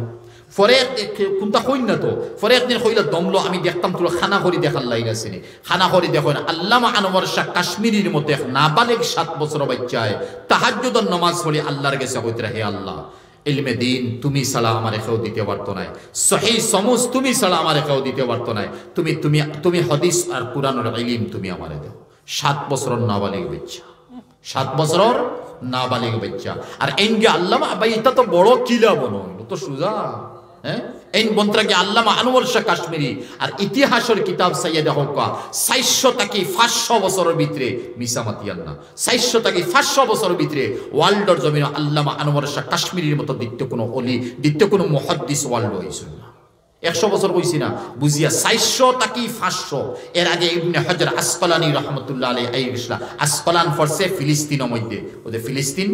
পরে কোনটা কইন না তো। পরে একদিন কইলা দমলো, আমি দেখতাম তোর খানা করি দেখার লাইগাছে নি, খানা করি দেখো না আল্লামা আনোয়ার শাহ কাশ্মীরির মতো এক নাবালিগ 7 বছর বাচ্চায় তাহাজ্জুদের নামাজ পড়ি আল্লাহর কাছে কইতরা, হে আল্লাহ ইলমে দিন তুমি ছাড়া আমার কেউ দিতে পারতো না, সহিহ সমজ তুমি ছাড়া আমার কেউ দিতে পারতো না, তুমি তুমি তুমি হাদিস আর কুরআনের ইলম তুমি আমারে দাও। 7 বছরের নাবালিগ বাচ্চা, 7 বছরের নাবালিগ বাচ্চা। আর এনগে আল্লামা ভাই এটা তো বড় কিলা বনো তো সুজা, হ্যাঁ এই বন্ত্রাকে আল্লামা আনোয়ার শাহ কাশ্মীরি আর ইতিহাসের কিতাব সাইয়েদা হকা 400 থেকে 500 বছরের ভিতরে মিসামাতিয়ান না, 400 থেকে 500 বছরের ভিতরে ওয়ার্ল্ডের জমিনে আল্লামা আনোয়ার শাহ কাশ্মীরির মতো দ্বিতীয় কোনো অলি, দ্বিতীয় কোনো মুহাদ্দিস ওয়ার্ল্ড হইছিল না। 100 বছর কইছি না বুঝিয়া, 400 থেকে 500। এর আগে ইবনে হাজার আসকালানি রহমতুল্লাহ আলাইহি আইসলা আসকালান ফরসে ফিলিস্তিনের মধ্যে, ওদের ফিলিস্তিন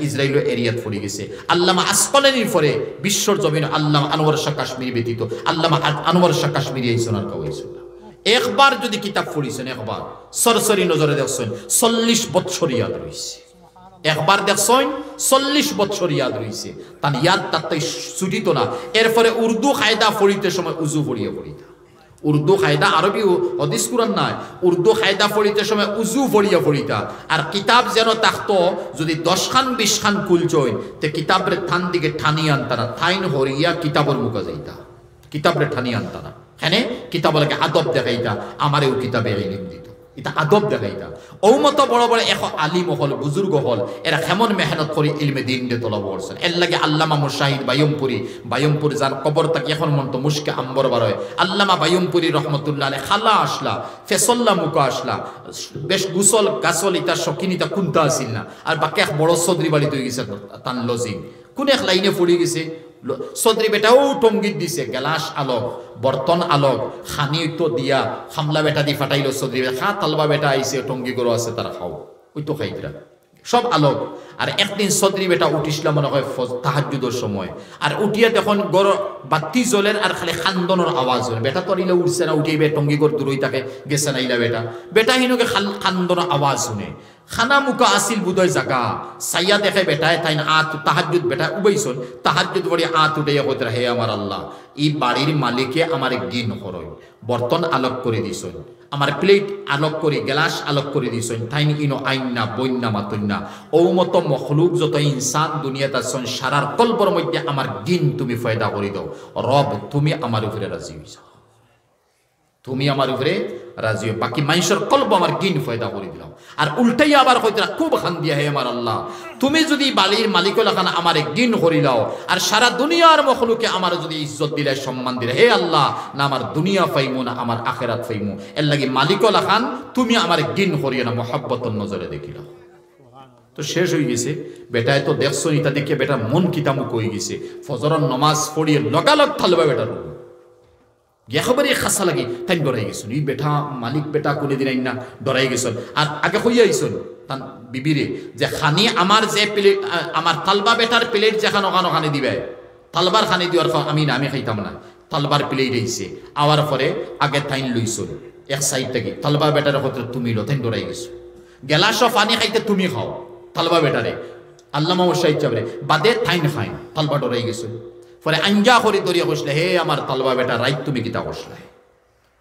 ইসরায়েল এরিয়াত পড়ে গেছে। আল্লামা আসকালানির পরে বিশ্বর জমিনে আল্লামা আনোয়ার শাহ কাশ্মীরি ব্যতীত আল্লামা আনোয়ার শাহ কাশ্মীরি এই সোনার কাউ হয়েছিল। একবার যদি কিতাব পড়িছেন, একবার সরসরি নজরে দেখছেন 40 বছর ইয়াদ রয়েছে। একবার দেখছেন 40 বছর ইয়াদ রয়েছে, তার ইয়াদ তাই ছুটিত না। এরপরে উর্দু কায়দা পড়িতে সময় উজু পড়িয়া পড়িতা, উর্দু কায়দা আরবি হাদিস কুরআন নাই, উর্দু কায়দা পড়িতে সময় উজু পড়িয়া পড়িতা। আর কিতাব যেন থাকতো যদি 10 খান 20 খান খুলছইন তে কিতাবের থান দিকে ঠানি আনতা না, থাইন হরিয়া কিতাবের মুখে যাইতা, কিতাবের ঠানি আনতা না। হ্যাঁ কিতাবকে আদব দেখাইতা, আমারেও কিতাবে ইলম দিত, এটা আদব দেখাইতা। ও মতো বড় বড় আলিম হল বুজুর্গ হল, এরা কেমন মেহনত করে ইলমে দিন দিয়ে তোলা বলছেন। এর লাগে আল্লামা মুশাহিদ বায়ুমপুরি যার কবর তাকে এখন মন তো মুশকে আম্বর বার হয়। আল্লামা বায়ুমপুরি রহমতুল্লাহ আলাইহি খালা আসলা, ফেসল্লা মুকা আসলা, বেশ গুসল গাছল ইতা শকিনিতা কুন্তা আসিল না। আর বাকি এক বড় সদরি বাড়ি তৈরি গেছে তান লজিং, কোন এক লাইনে পড়ে গেছে সদরি বেটাও টঙ্গিত দিছে, গেলাস আলোক বর্তন আলোক খানি তো দিয়া খামলা বেটা দি ফাটাইলো সদরি বেটা, খা তালবা বেটা আইছে টঙ্গি গরু আছে তারা খাও, ওই তো খাইতরা সব আলোক। আর একদিন সদরি বেটা উঠিসলাম মনে হয় তাহাজ্জুদের সময়, আর উঠিয়া তখন গড় বাতি জ্বলেন আর খালি খান্দনের আওয়াজ হয়। বেটা তো ইলা উঠছে না, উঠিয়ে টঙ্গি গড় দূরই তাকে গেছে না ইলা বেটা হিনুকে খান্দনের আওয়াজ শুনে খানা মুখা আসিল বুধই জাগা সাইয়া দেখে বেটায় তাই আত তাহাজ্জুদ বেটা উবাইছন তাহাজ্জুদ বড়ি আত উঠাইয়া কইতরা, হে আমার আল্লাহ এই বাড়ির মালিকে আমার জ্ঞান করয়, বর্তন আলোক করে দিছন, আমার প্লেট আলোক করে গ্লাস আলোক করে দিছন, তাইন ইনো আইন্না বন্যা মাতন্যা ও মতো মখলুক যত ইনসান দুনিয়াতে আছেন সারার কল্পর মধ্যে আমার জ্ঞান তুমি ফয়দা করে দাও। রব তুমি আমার উপরে রাজি হইছো, তুমি আমার উপরে রাজি হও, বাকি মানুষের কল্প আমার জ্ঞান ফয়দা করে দিলাম। আর উল্টাই আবার কইতরা খুব খান দিয়া, হে আমার আল্লাহ তুমি যদি বালির মালিক লাগান আমার জ্ঞান করিলাও, আর সারা দুনিয়ার মখলুকে আমার যদি ইজ্জত দিলে সম্মান দিলে, হে আল্লাহ না আমার দুনিয়া পাইমু না আমার আখেরাত পাইমু, এর লাগি মালিক লাগান তুমি আমার জ্ঞান করিও না, মহব্বতর নজরে দেখিলাম। তো শেষ হয়ে গেছে। বেটায় তো দেখছো ইতা দেখে বেটা মন কিতামুক হয়ে গেছে, ফজরের নমাজ পড়িয়ে লগালগ থালবা বেটার একেবারে খাসা লাগি তাই ডরাই গেছেন। এই বেটা মালিক বেটা কোনোদিন আইন না ডরাই গেছেন। আর আগে হইয়া আইসন তার বিবিরে যে খানি আমার যে প্লেট আমার তালবা বেটার প্লেট যেখানে ওখানে ওখানে দিবে, তালবার খানি দিওয়ার আমি না আমি খাইতাম না, তালবার প্লেট আইছে আওয়ার পরে আগে তাইন লইছন এক সাইড থেকে তালবা বেটার হতে তুমি লো তাই ডরাই গেছো, গেলাস পানি খাইতে তুমি খাও তালবা বেটারে আল্লামা সাহিদ চাবরে বাদে তাইন খাইন, তালবা ডরাই গেছো। পরে আঞ্জা করি দরিয়া বসলে, হে আমার তালবা বেটা রাইত তুমি কিতা বসলে,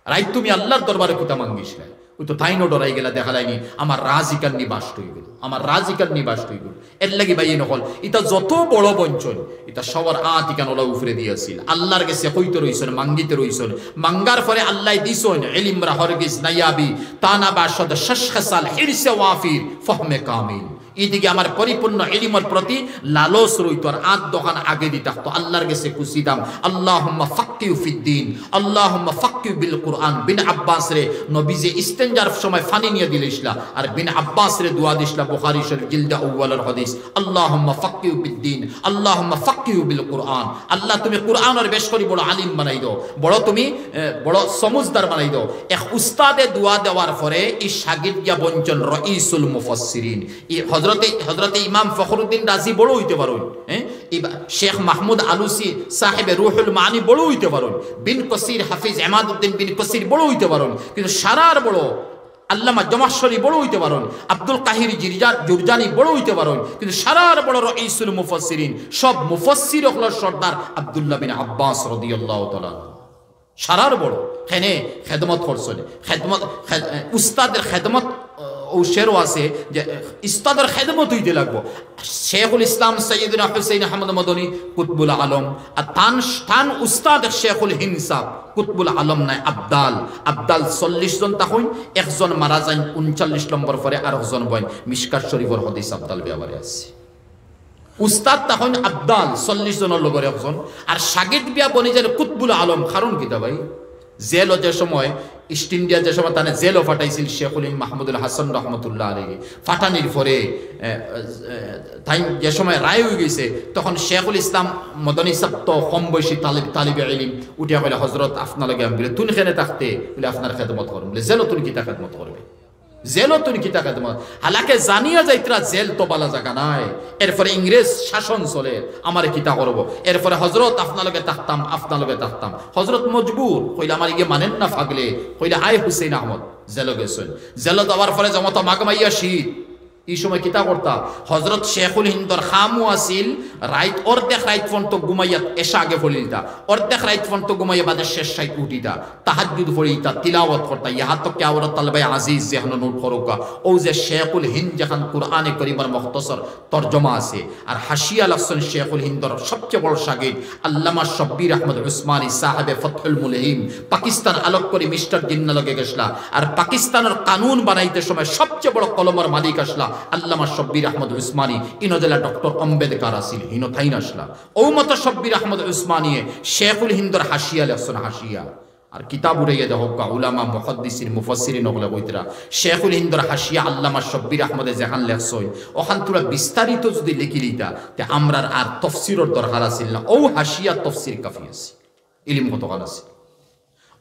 রাইত তুমি আল্লাহর দরবারে কিতা মাঙ্গিসলে, ওই তো তাইনও ডরাই গেলা, দেখা যায়নি আমার রাজিকার নিবাস হয়ে গেল, আমার রাজিকার নিবাস হয়ে গেল। এর লাগি ভাই নকল এটা যত বড় বঞ্চন এটা সবার আতিকান ওলা উফরে দিয়েছিল, আল্লাহর কাছে কইতে রইছেন মাঙ্গিতে রইছেন, মাঙ্গার পরে আল্লাহ দিছেন ইলমরা হরগিজ নাইয়াবি তানা বাশদ শাশখাসাল হিরসে ওয়াফির ফাহমে কামিল, এদিকে আমার পরিপূর্ণ ইলমের প্রতি লালস রইত আর আদ দোকান আগে দি থাকতো আল্লাহর কাছে খুশিতাম আল্লাহুম্মা ফাক্কিহু ফিদ্দিন আল্লাহুম্মা ফাক্কিহু বিল কুরআন বিন আব্বাস রে নবী যে ইস্তেনজার সময় পানি নিয়ে দিলেছিলা আর বিন আব্বাস রে দোয়া দিছলা বুখারী শরীফ জিলদা আউয়ালের হাদিস আল্লাহুম্মা ফাক্কিহু ফিদ্দিন আল্লাহুম্মা ফাক্কিহু বিল কুরআন আল্লাহ তুমি কুরআনের বেশ করে বড় আলিম বানাই দাও বড় তুমি বড় সমঝদার বানাই দাও এক উস্তাদে দোয়া দেওয়ার পরে এই শাগির্দ গিয়া বঞ্চন রাইসুল মুফাসসিরিন হযরতে ইমাম ফখরুদ্দিন রাজি বড় হইতে পারেন হ্যাঁ শেখ মাহমুদ আলুসি সাহেব রুহুল মানি বড় হইতে পারেন বিন কসির হাফিজ ইমাদউদ্দিন বিন কসির বড় হইতে পারেন কিন্তু সারার বড় আল্লামা জমাশরি বড় হইতে পারেন আব্দুল কাহির জুরজানি বড় হইতে পারেন কিন্তু সারার বড় রাইসুল মুফাসসিরিন সব মুফাসসির হলো সর্দার আব্দুল্লাহ বিন আব্বাস রাদিয়াল্লাহু তাআলা সারার বড় হেনে খেদমত করছেন খেদমত উস্তাদের খেদমত ও শেরও আছে যে উস্তাদের খেদমত হইতে লাগবো শেখুল ইসলাম সৈয়দনা হুসাইন আহমদ মদনী কুতবুল আলম আর তান উস্তাদ শেখুল হিন্দ সাহ কুতবুল আলম নাই আবদাল 40 জন তখন একজন মারা যায় 39 নম্বর পরে আর একজন বলেন মিশকাত শরীফের হাদিস আবদাল ব্যবহারে আছে উস্তাদ তখন আবদাল 40 জনের লগর একজন আর শাগির্দ বিয়া বনি যায় কুতবুল আলম কারণ কিতা ভাই জেল যে সময় ইস্ট ইন্ডিয়া যে সময় তানে জেলও ফাটাইছিল শেখুল মাহমুদুল হাসান রহমতুল্লাহ আলাইহি ফাটানির পরে তাই যে সময় রায় হয়ে গেছে তখন শেখুল ইসলাম মদনী সাহেব তো কম বয়সী তালিবে ইলম উঠিয়া বলে হজরত আপনার লগে আমি বলে তুন খেনে থাকতে বলে আপনার খেদমত করুন বলে জেলও তুন কিতা খেদমত করবে জেলও তুন কিতা খেদমত হালাকে জানিয়া যাইতরা জেল তো বালা জায়গা নাই এরপরে ইংরেজ শাসন চলে আমার কিতা করবো এরপরে হজরত আপনার লগে থাকতাম হজরত মজবুর কইলে আমার ইয়ে মানেন না ফাগলে কইলে আয় হুসেইন আহমদ জেল গেছেন জেল দেওয়ার পরে জমতা মাগমাইয়া শীত এই সময় কিতা করতা হজরত শেখুল হিন্দর খামু আসিল রাইত অর্ধেক রাইত ফোন তো ঘুমাইয়া এসা আগে ফলিতা অর্ধেক রাইত ফোন তো ঘুমাইয়া বাদে শেষ সাইট উঠিতা তাহাজ্জুদ ফলিতা তিলাওয়াত করতা ইহা তো কে আওরাত তালবাই আজিজ যেহন নোট করুকা ও যে শেখুল হিন্দ যখন কুরআনে কারীমের মুখতসর তরজমা আছে আর হাসিয়া লাহসন শেখুল হিন্দর সবচেয়ে বড় শাগির্দ আল্লামা শব্বির আহমদ উসমানী সাহেবে ফতহুল মুলহিম পাকিস্তান আলোক করে মিস্টার জিন্না লগে গেছলা আর পাকিস্তানের কানুন বানাইতে সময় সবচেয়ে বড় কলমের মালিক আসলা আল্লামা শব্বির আহমদ উসমানী ইনজেলা ডক্টর আম্বেদকর আসিল হিনো থাইন আসলা ও মত শব্বির আহমদ উসমানী শেখুল হিন্দর হাসিয়া লেখছেন হাসিয়া আর কিতাব উড়াইয়া দেহ উলামা মুহাদ্দিসিন মুফাসসিরিন ওগুলা বইতরা শেখুল হিন্দর হাসিয়া আল্লামা শব্বির আহমদে জাহান লেখছই ওখান তুরা বিস্তারিত যদি লিখি লিতা তে আমরার আর তফসিরের দরকার আছিল না ও হাসিয়া তফসির কাফি আছে ইলম কতকাল আছে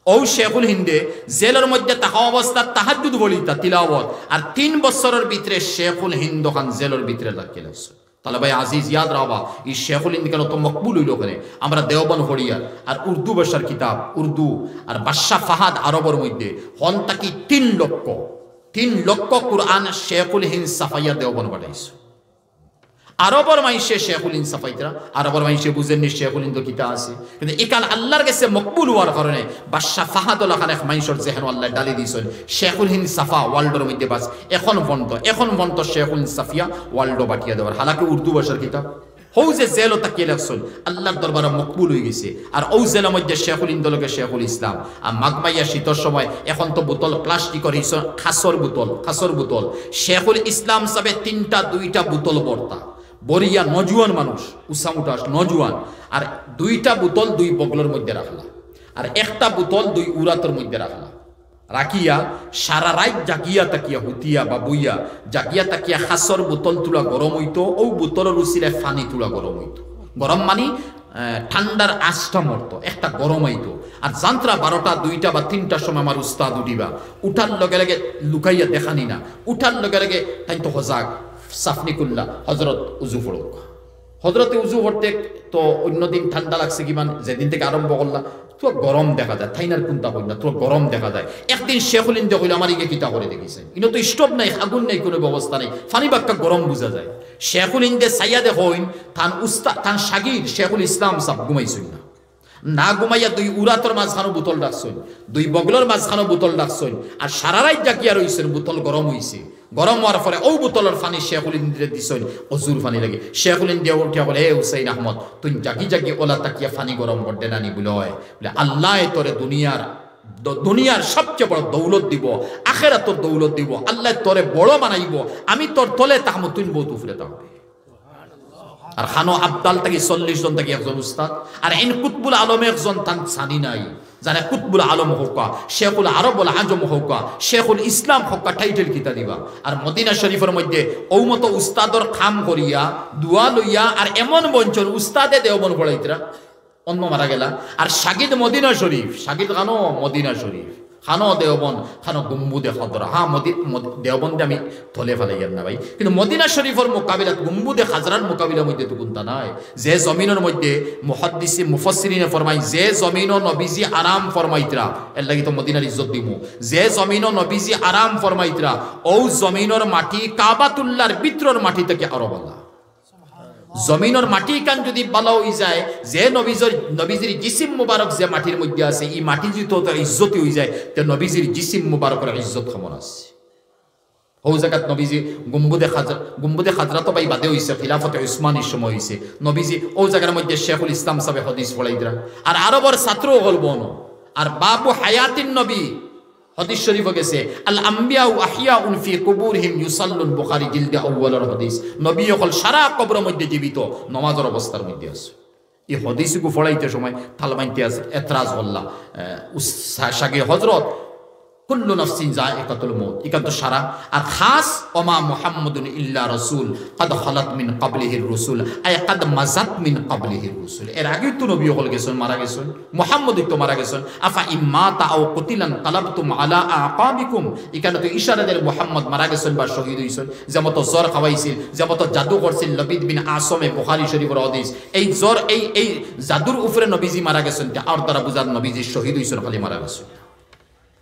ও শেখুল হিন্দে জেলের মধ্যে তাহা অবস্থা তাহাজ্জুদ বলিতা তিলাওয়াত আর 3 বছরের ভিতরে শেখুল হিন্দ খান জেলের ভিতরে লাগিয়ে লাগছে তাহলে ভাই আজিজ ইয়াদ রাখবা এই শেখুল হিন্দ কেন তো মকবুল হইল ওখানে আমরা দেওবন হরিয়ার আর উর্দু ভাষার কিতাব উর্দু আর বাদশাহ ফাহাদ আরবের মধ্যে হন তাকি 3 লক্ষ কুরআন শেখুল হিন্দ সাফাইয়া দেওবন পাঠাইছে আরবর মাইশে শেখুল হিন্দ সাফাইতরা আরবর মাইশে বুঝেননি শেখুল হিন্দ কিতা আছে কিন্তু একাল আল্লাহর কাছে মকবুল হওয়ার কারণে বাদশাহ ফাহাদুল্লাহ খান এক মাইশর জেহেন আল্লাহ ডালি দিয়েছেন শেখুল হিন্দ সাফা ওয়ার্ল্ডের মধ্যে বাস এখন বন্ধ শেখুল হিন্দ সাফিয়া ওয়ার্ল্ড বাটিয়া দেওয়ার হালাকি উর্দু ভাষার কিতাব হৌ যে জেলও তাকিয়ে লাগছেন আল্লাহর দরবারে মকবুল হয়ে গেছে আর ও জেলের মধ্যে শেখুল হিন্দ লগে শেখুল ইসলাম আর মাগমাইয়া শীতর সময় এখন তো বোতল প্লাস্টিকের খাসর বোতল শেখুল ইসলাম সাবে 2টা বোতল বর্তা বরিয়া নজুয়ান মানুষ উসামুটাস নজুয়ান আর 2টা বোতল 2 বগলের মধ্যে রাখলা আর একটা বোতল 2 উরাতের মধ্যে রাখলা রাখিয়া সারা রাত জাগিয়া তাকিয়া হুতিয়া বা বইয়া জাগিয়া তাকিয়া খাসর বোতল তুলা গরম হইতো ও বোতলের উচিলে ফানি তুলা গরম হইতো গরম মানি ঠান্ডার আঁচটা মরতো একটা গরম হইতো আর যান্ত্রা 12টা 2টা বা 3টার সময় আমার উস্তাদ উঠিবা উঠার লগে লগে লুকাইয়া দেখানি না উঠার লগে লগে তাই তো হজাক সাফনিকুল্লাহ হজরত উজু পড়ুক হজরতে উজু পড়তে তো অন্যদিন ঠান্ডা লাগছে কিমান যেদিন থেকে আরম্ভ করলা তো গরম দেখা যায় থাইনার কোনটা কই না তো গরম দেখা যায় একদিন শেখুল হিন্দ কইল আমার ইগে কিতা করে দেখিছে ইনো তো স্টোভ নাই আগুন নাই কোনো ব্যবস্থা নাই ফানি বাক্কা গরম বুঝা যায় শেখুল হিন্দে সাইয়াদে হইন তান উস্তাদ তান শাগির শেখুল ইসলাম সাহেব ঘুমাইছেন না ঘুমাইয়া 2 উরাতর মাঝখানো বোতল রাখছেন 2 বগলের মাঝখানো বোতল রাখছেন আর সারা রাত জাগিয়া রইছেন বোতল গরম হইছে গরম হওয়ার পরে ও বোতলের পানি শেখুল হিন্দিরে দিছেন অজুর পানি লাগে শেখুল হিন্দি উঠিয়া বলে এ হুসাইন আহমদ তুই জাগি ওলা তাকিয়া পানি গরম করতে নানি বলে আল্লাহ তোরে দুনিয়ার দুনিয়ার সবচেয়ে বড় দৌলত দিব, আখিরাতের দৌলত দিব, আল্লাহ তোরে বড় বানাইব, আমি তোর তলে তাহমু তুই বহুত উফরে থাকবে। আর খানো আবদাল থেকে 40 জন থেকে একজন উস্তাদ, আর ইন কুতবুল আলমে একজন তান সানি নাই, যারা কুতবুল আলম হোকা, শেখুল আরবুল আজম হোকা, শেখুল ইসলাম হোকা টাইটেল কিতা দিবা। আর মদিনা শরীফের মধ্যে ঔমত উস্তাদর খাম করিয়া দুয়া লইয়া আর এমন বঞ্চন উস্তাদে দেওবন পড়াইতরা অন্য মারা গেলা। আর শাগিদ মদিনা শরীফ, শাগিদ খানো মদিনা শরীফ, খানো দেওবন, খানো গুম্বুদে খাজরা। হ্যাঁ দেওবন্দে আমি থলে ফেলাইয়ার না ভাই, কিন্তু মদিনা শরীফের মোকাবিলাত গুম্বুদে খাজরার মোকাবিলার মধ্যে তো কোনটা নাই। যে জমিনের মধ্যে মুহাদ্দিসে মুফাসসিরিনে ফরমাই, যে জমিনও নবীজি আরাম ফরমাইতরা, এর লাগি তো মদিনার ইজ্জত দিমু, যে জমিনও নবীজি আরাম ফরমাইতরা ও জমিনের মাটি কাবাতুল্লাহর ভিতরের মাটি থেকে আরো ভালো। জমিনের মাটি কান যদি ভালো হয়ে যায়, যে নবীজির জিসিম মুবারক যে মাটির মধ্যে আছে, এই মাটি যদি তো ইজ্জতি হয়ে যায়, তো নবীজির জিসিম মুবারকের ইজ্জত কেমন আছে? ও জায়গাত নবীজি গুম্বুদে খাজরা তো ভাই বাদে হয়েছে, খিলাফতে উসমানির সময় হয়েছে। নবীজি ও জায়গার মধ্যে শেখুল ইসলাম সাহেব হাদিস পড়াইদরা, আর আরবর ছাত্র হল বন, আর বাবু হায়াতিন নবী হাদিস শরীফ গেছে, আল আম্বিয়া ও আহিয়াউন ফি কুবুরহিম ইউসাল্লুন, বুখারী জিলদে আউয়ালের হাদিস। নবী হল সারা কবরের মধ্যে জীবিত, নামাজের অবস্থার মধ্যে আছে। এই হাদিসগুলো পড়াইতে সময় তালমাইতে আছে এতরাজ হল্লা শাগে হযরত কুল্লু নাফসিন যায়িকাতুল মউত, ইকান্ত সারা। আর খাস ওমা মুহাম্মাদুন ইল্লা রাসূল কাদ খালাত মিন ক্বাবলিহির রাসূল, আই কাদ মাযাত মিন ক্বাবলিহির রাসূল। এর আগে তো নবী হল গেছেন, মারা গেছেন, মুহাম্মদ তো মারা গেছেন। আফা ইম্মাতা আও কুতিলান কালাবতুম আলা আকাবিকুম, ইকান্ত তো ইশারা দেন মুহাম্মদ মারা গেছেন বা শহীদ হইছেন। যেমন জ্বর খাওয়াইছিল, যেমন জাদু করছিল লবিদ বিন আসমে, বুখারী শরীফের হাদিস। এই জ্বর এই জাদুর উপরে নবীজি মারা গেছেন, আর দ্বারা বুঝার নবীজি শহীদ হইছেন, খালি মারা গেছেন।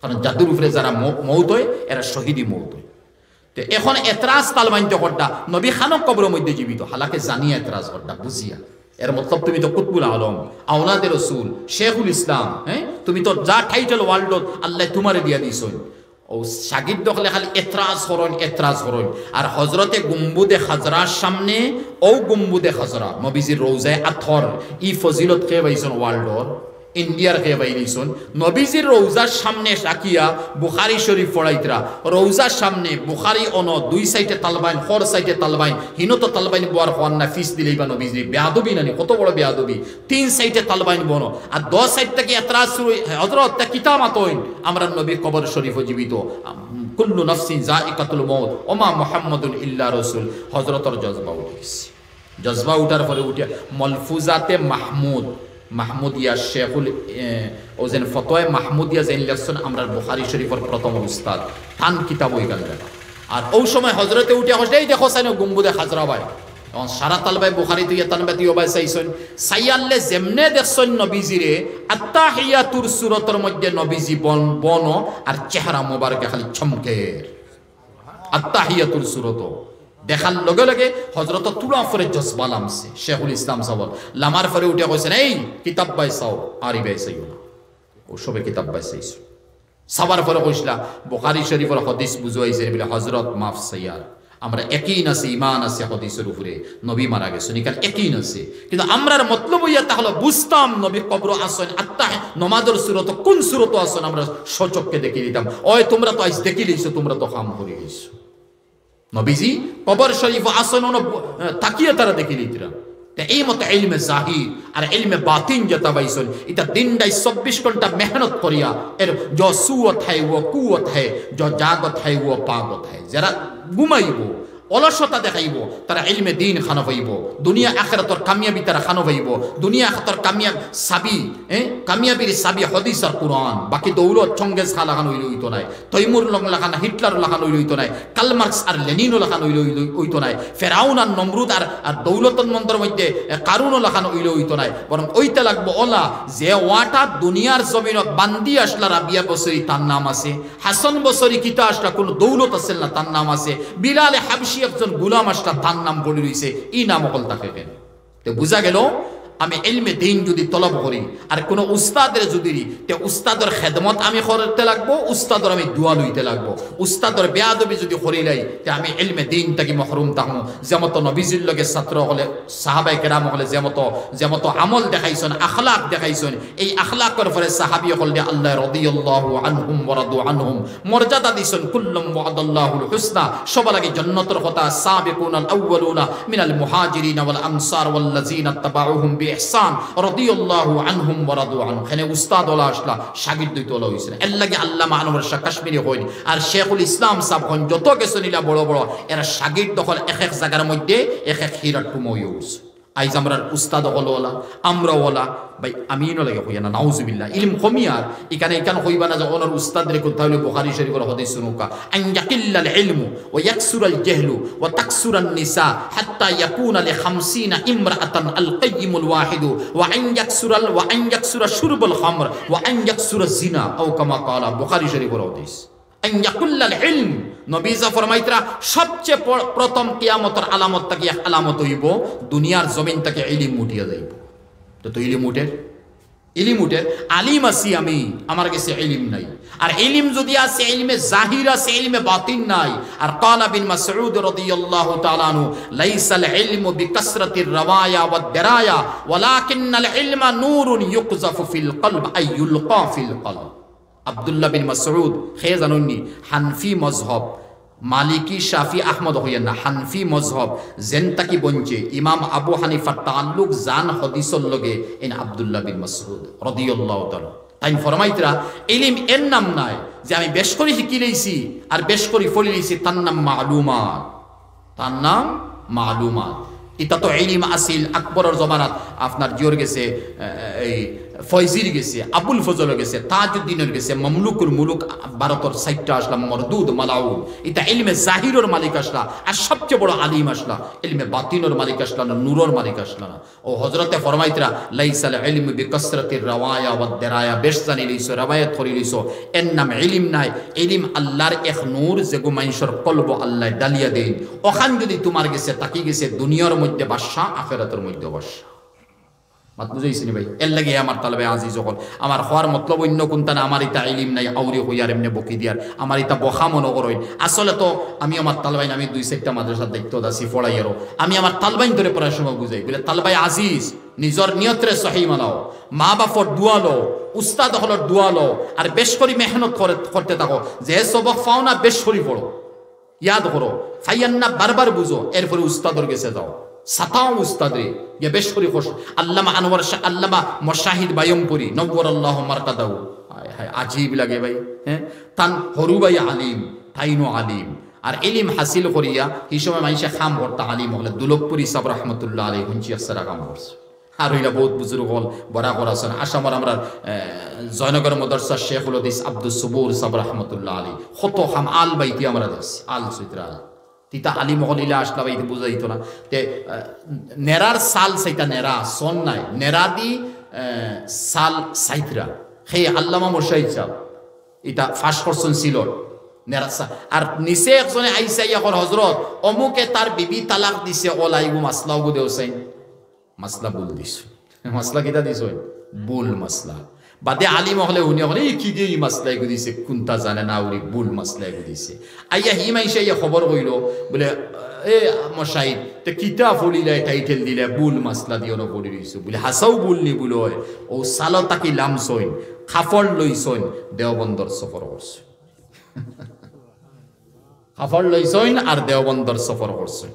কারণ জাদুর উপরে যারা মৌত হয় এরা শহীদি মৌত হয়। তো এখন এতরাজ তালমাইতে করটা নবী খানক কবরের মধ্যে জীবিত, হালাকে জানিয়া এতরাজ করটা বুঝিয়া। এর মতলব তুমি তো কুতবুল আলম, আওলাদে রসুল, শেখুল ইসলাম, হ্যাঁ তুমি তো যা টাইটেল ওয়ার্ল্ডত আল্লাহ তোমারে দিয়া দিয়েছেন। ও শাগিদ দখলে খালি এতরাজ হরণ, এতরাজ হরণ। আর হজরতে গুম্বুদে খাজরার সামনে ও গুম্বুদে খাজরা নবীজির রওজায়ে আতহর, ই ফজিলত কে পাইছেন ওয়ার্ল্ডর ইন্ডিয়ার কে বাইরিছন। নবীজির রওজার সামনে রাখিয়া বুখারী শরীফ পড়াইতরা, রওজার সামনে বুখারী অন দুই সাইডে তালবাইন, ফর সাইডে তালবাইন, হিনত তালবাইন বোয়ার হওয়ার না ফিস দিলেই বা নবীজি বেয়াদবি নানি, কত বড় বেয়াদবি। 3 সাইডে তালবাইন বনো, আর 10 সাইড থেকে এতরাজ শুরু। হযরত তা কিতামাত হইন, আমরা নবীর কবর শরীফ জীবিত। কুল্লু নাফসিন যায়িকাতুল মউত ওমা মুহাম্মাদুন ইল্লা রাসূল। হযরতর জজবা উঠেছে, জজবা উঠার পরে উঠিয়া মলফুজাতে মাহমুদিয়া শেখুল ওজেন ফতোয় মাহমুদিয়া জেন লেখছেন আমরা বুখারী শরীফের প্রথম উস্তাদ, তান কিতাব হয়ে গেল। আর ওই সময় হজরতে উঠে হসে এই দেখো সাইন গুম্বুদে খাজরা ভাই, তখন সারা তালবাই বুখারী তুই তানবাতি ওবাই চাইছেন সাইয়াল্লে যেমনে দেখছেন নবীজিরে আত্তাহিয়াতুর সূরতের মধ্যে নবীজি বন আর চেহারা মোবারকে খালি চমকের। আত্তাহিয়াতুর সূরত দেখার লগে লগে হজরত তুলা ফরে জজবা লামছে। শেখুল ইসলাম সাহেব লামার ফরে উঠে কইছেন এই কিতাব বাই চাও, আরি বাই চাইও না, ও সবে কিতাব বাই চাইছো। সাবার ফরে কইসলা বুখারী শরীফের হাদিস বুঝাইছে বলে হযরত মাফ সাইয়ার, আমরা একইন আছে, ইমান আছে হাদিসের উপরে, নবী মারা গেছেন এখানে একইন আছে। কিন্তু আমরার মতলব ইয়া তাহলে বুঝতাম নবী কবর আসেন, আত্মা নমাজের সূরত কোন সূরত আসেন আমরা সচক্ষে দেখে দিতাম। ওই তোমরা তো আজ দেখি লইছো, তোমরা তো কাম করে গেছো। নবীজি কবর শরীফ আসন তাকিয়ে তারা দেখে নিতরা। এই মতো ইলমে জাহির আর ইলমে বাতিন যেটা পাইছেন, এটা দিনটাই 24 ঘন্টা মেহনত করিয়া এর जो সুয়ত है वो কুওত है, जो জাগত है वो পাগত है। যারা ঘুমাইব অলসতা দেখাইব তারা ইলমে দিন খানো পাইব, দুনিয়া আখিরাতর কামিয়াবি তারা খানো পাইব। দুনিয়া আখিরাতর কামিয়াব সাবি কামিয়াবির সাবি হাদিস আর কুরআন। বাকি দৌলত চঙ্গেজ খা লাগানো হইতো নাই, তৈমুর লাগানো, হিটলার লাগানো হইতো নাই, কার্ল মার্কস আর লেনিনও লাগানো হইতো নাই, ফেরাউন আর নমরুদ আর দৌলতন মন্ত্রের মধ্যে কারুনও লাগানো হইতো নাই। বরং ওইটা লাগবো ওলা যে ওয়াটা দুনিয়ার জমিনত বান্দি আসলা রাবিয়া বসরি তার নাম আছে, হাসান বসরি কিতা আসলা কোনো দৌলত আসেল না তার নাম আছে, বিলালে হাবশি একজন গুলাম আসলা তার নাম পড়ে রইছে, ই নাম অকল তাকে কেন। তো বুঝা গেল আমি ইলমে দ্বীন যদি তলব করি আর কোন উস্তাদের যদি তে উস্তাদের খেদমত আমি করতে লাগবো উস্তাদের আমি দোয়া লইতে লাগবো উস্তাদের বেয়াদবি যদি করিলাই তে আমি ইলমে দ্বীন থেকে মাহরুম থাকমু যেমত নবীজির লগে ছাত্র হলে সাহাবায়ে কেরাম হলে যেমত আমল দেখাইছেন আখলাক দেখাইছেন এই আখলাকের পরে সাহাবী হলে আল্লাহ রাদিয়াল্লাহু আনহুম ওয়া রাদু আনহুম মর্যাদা দিছেন কুল্লুম ওয়াদাল্লাহুল হুসনা সবার আগে জান্নাতের কথা সাবিকুনাল আউয়ালুনা মিনাল মুহাজিরিন ওয়াল আনসার ওয়াল্লাযিনা তাবাউহুম বিইহসান রাদিয়াল্লাহু আনহুম ওয়া রাদু আনহু খানে উস্তাদ ওলা আসলা শাগির্দ তোলা হইছে এর লাগি আল্লামা আনোয়ার শাহ কাশ্মীরি হইন আর শেখুল ইসলাম সাহেব হন যত কিছু নিলা বড় বড় এরা শাগির্দ দখল এক এক জায়গার মধ্যে এক এক হীরার টুময়ুস আইজ আমরার উস্তাদ হল ওলা আমরা ওলা ভাই আমিনও লাগে হইয়া না নাউজুবিল্লাহ ইলম কমিয়ার এখানে হইবা না যে ওনার উস্তাদ রে কোথাও বুখারী শরীফের হাদিস শুনুকা আন ইয়াকিল্লাল ইলমু ওয়া ইয়াকসুরাল জাহলু ওয়া তাকসুরান নিসা হাত্তা ইয়াকুনা লি 50 ইমরাআতান আল কাইয়িমুল ওয়াহিদু ওয়া আন ইয়াকসুরা শুরবুল খামর ওয়া আন ইয়াকসুরা জিনা আও কামা ক্বালা বুখারী শরীফের হাদিস আন ইয়াকুল্লাল ইলম নবী যা ফরমাইতরা সবচেয়ে প্রথম কিয়ামতের আলামত থেকে এক আলামত হইব দুনিয়ার জমিন থেকে ইলম উঠিয়া যাইব তো ইলিম উঠে আলিম আছি আমি আমার কাছে ইলিম নাই আর ইলিম যদি আছে ইলমে জাহির আছে ইলমে বাতিন নাই আর ক্বালা বিন মাসউদ রাদিয়াল্লাহু তাআলা আনহু লাইসাল ইলমু বিকাসরাতির রাওয়ায়া ওয়াদ দিরায়া ওয়ালাকিনাল ইলমা নূরুন ইউকযাফু ফিল কলব আই ইউলকা ফিল কলব আব্দুল্লাহ বিন মাসউদ খেয়ে জানুননি হানফি মযহব মালিকি শাফি আহমদ হইয়া না হানফি মযহব জেনতাকি বঞ্চে ইমাম আবু হানিফার তাআল্লুক জান হাদিসের লগে ইন আব্দুল্লাহ বিন মাসউদ রাদিয়াল্লাহু তাআলা তাই ফরমাইতরা ইলম এর নাম নাই যে আমি বেশ করে শিখি লইছি আর বেশ করে পড়ি লইছি তার নাম মালুমাত এটা তো ইলম আসিল আকবরের জমানাত আপনার জিওর গেছে এই ফয়জির গেছে আবুল ফজল গেছে তাজউদ্দিনের গেছে মামলুকুল মুলুক ভারতের সাইটটা আসলাম মরদুদ মালাউল এটা ইলমে জাহিরের মালিক আসলা আর সবচেয়ে বড় আলিম আসলা ইলমে বাতিনের মালিক আসলা না নূরের মালিক আসলা না ও হযরতে ফরমাইতরা লাইসাল ইলমু বিকাসরাতির রাওয়ায়া ওয়াদ দিরায়া বেশ জানি লইছো রাওয়ায়াত করি লইছো এর নাম ইলম নাই ইলম আল্লাহর এক নূর যে গো মানুষের কলব আল্লাহ ডালিয়া দেন ওখান যদি তোমার গেছে তাকি গেছে দুনিয়ার মধ্যে বাদশা আখিরাতের মধ্যে বাদশা মাত বুঝাইছিনি ভাই এর লাগে আমার তালবে আজিজ হল আমার হওয়ার মতলব অন্য কোনটা না আমার এটা ইলিম নাই আউরি হইয়ার এমনি বকি দিয়ার আমার এটা বখা মনে করই আসলে তো আমি আমার তালবাইন আমি 2-4টা মাদ্রাসার দায়িত্ব দাসি ফড়াইয়ারও আমি আমার তালবাইন ধরে পড়ার সময় বুঝাই বলে তালবাই আজিজ নিজের নিয়তরে সহি মানাও মা বাপর দোয়া লো উস্তাদ হলর দোয়া লো আর বেশ করে মেহনত করতে থাকো যে সবক পাও না বেশ করে পড়ো ইয়াদ করো ফাইয়ান্না বারবার বুঝো এরপরে উস্তাদর গেছে যাও সাতাও উস্তাদে ইয়া বেশ করে খুশ আল্লামা আনোয়ার শাহ আল্লামা মুশাহিদ বায়মপুরি নওয়ারাল্লাহু মারকাদাহু হায় হায় আজীব লাগে ভাই হ্যাঁ তান হরু ভাই আলিম তাইনো আলিম আর ইলম হাসিল করিয়া এই সময় মানুষে খাম করতে আলিম হলে দুলকপুরি সাহেব রাহমাতুল্লাহ আলাইহি হুঞ্চি আসরা কাম করছে আর হইলা বহুত বুজুর্গ হল বড়া করাছেন আসামর আমরা জয়নগর মাদ্রাসা শেখুল হাদিস আব্দুস সবুর সাহেব রাহমাতুল্লাহ আলাইহি কত খাম আল বাইতি আমরা দেশ আল সুতরা তিতা আলিম হলিলা আসলা বাইতে বুঝাইত না তে নেরার সাল সাইতা নেরা সন নাই নেরা দি সাল সাইতরা হে আল্লামা মুশাহিদ সাহেব এটা ফাঁস করছেন ছিল নেরা আর নিচে একজনে আইসা ইয়াকর হযরত অমুকে তার বিবি তালাক দিছে ওলাইগু মাসলাও গো দেওসাইন মাসলা বুল দিছ মাসলা কিটা দিছ বুল মাসলা বাদে আলিম হলে উনি হলে কি দিয়ে এই মাসলাই গো দিছে কোনটা জানে না উনি বুল মাসলাই গো দিছে আইয়া হি মাইসা ইয়া খবর কইল বলে এ মুশাহিদ তে কিতা ফলিলা টাইটেল দিলে বুল মাসলা দিও না পড়ি রইছো বলে হাসাও বুলনি বুলো ও সালতা কি লামসইন খাফল লইছইন দেওবন্দর সফর করছে খাফল লইছইন আর দেওবন্দর সফর করছে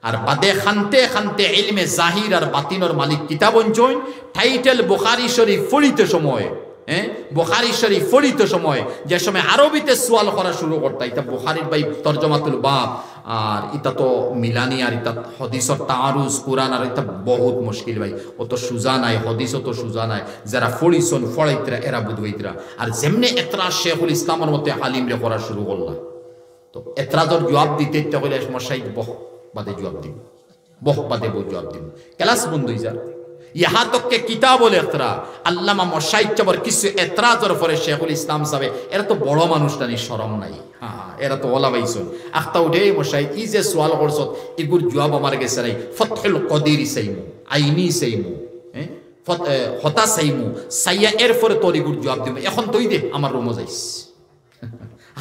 আর বাদে খানতে খানতে ইলমে জাহির আর বাতিনের মালিক কিতাব অঞ্চল টাইটেল বুখারী শরীফ পড়িতে সময় বুখারী শরীফ পড়িতে সময় যে সময় আরবিতে সওয়াল করা শুরু করতা এটা বুখারীর ভাই তরজমাতুল বাব আর এটা তো মিলানি আর এটা হাদিসের তাআরুজ কুরআন আর এটা বহুত মুশকিল ভাই অত সুজা নাই হাদিস অত সুজা নাই যারা পড়িছন ফড়াইতরা এরা বুঝাইতরা আর যেমনে এতরা শেখুল ইসলামের মতে আলিম রে করা শুরু করলা তো এতরাজর জবাব দিতে ইচ্ছা হইলে মুশাহিদ বহ বাদে জবাব দিব বহ বাদে জবাব দিব ক্লাস বন্ধ হয়ে যায় यहाँ तक के किताब लेखरा अल्लामा मुशाहिद चबर किसी एतराजर फरे शेखुल इस्लाम साहब एरा तो बड़ो मानुष टानी शरम नहीं हाँ एरा तो ओला भाईसन अख्ता उठे मुशाहिद इजे सवाल करसत इगुर जवाब हमारे के सराई फतहुल कदीर सहीमु आईनी सहीमु হতা চাইমু চাইয়া এরপরে তরিগুর জবাব দিব এখন তুই দে আমার রুমো যাইস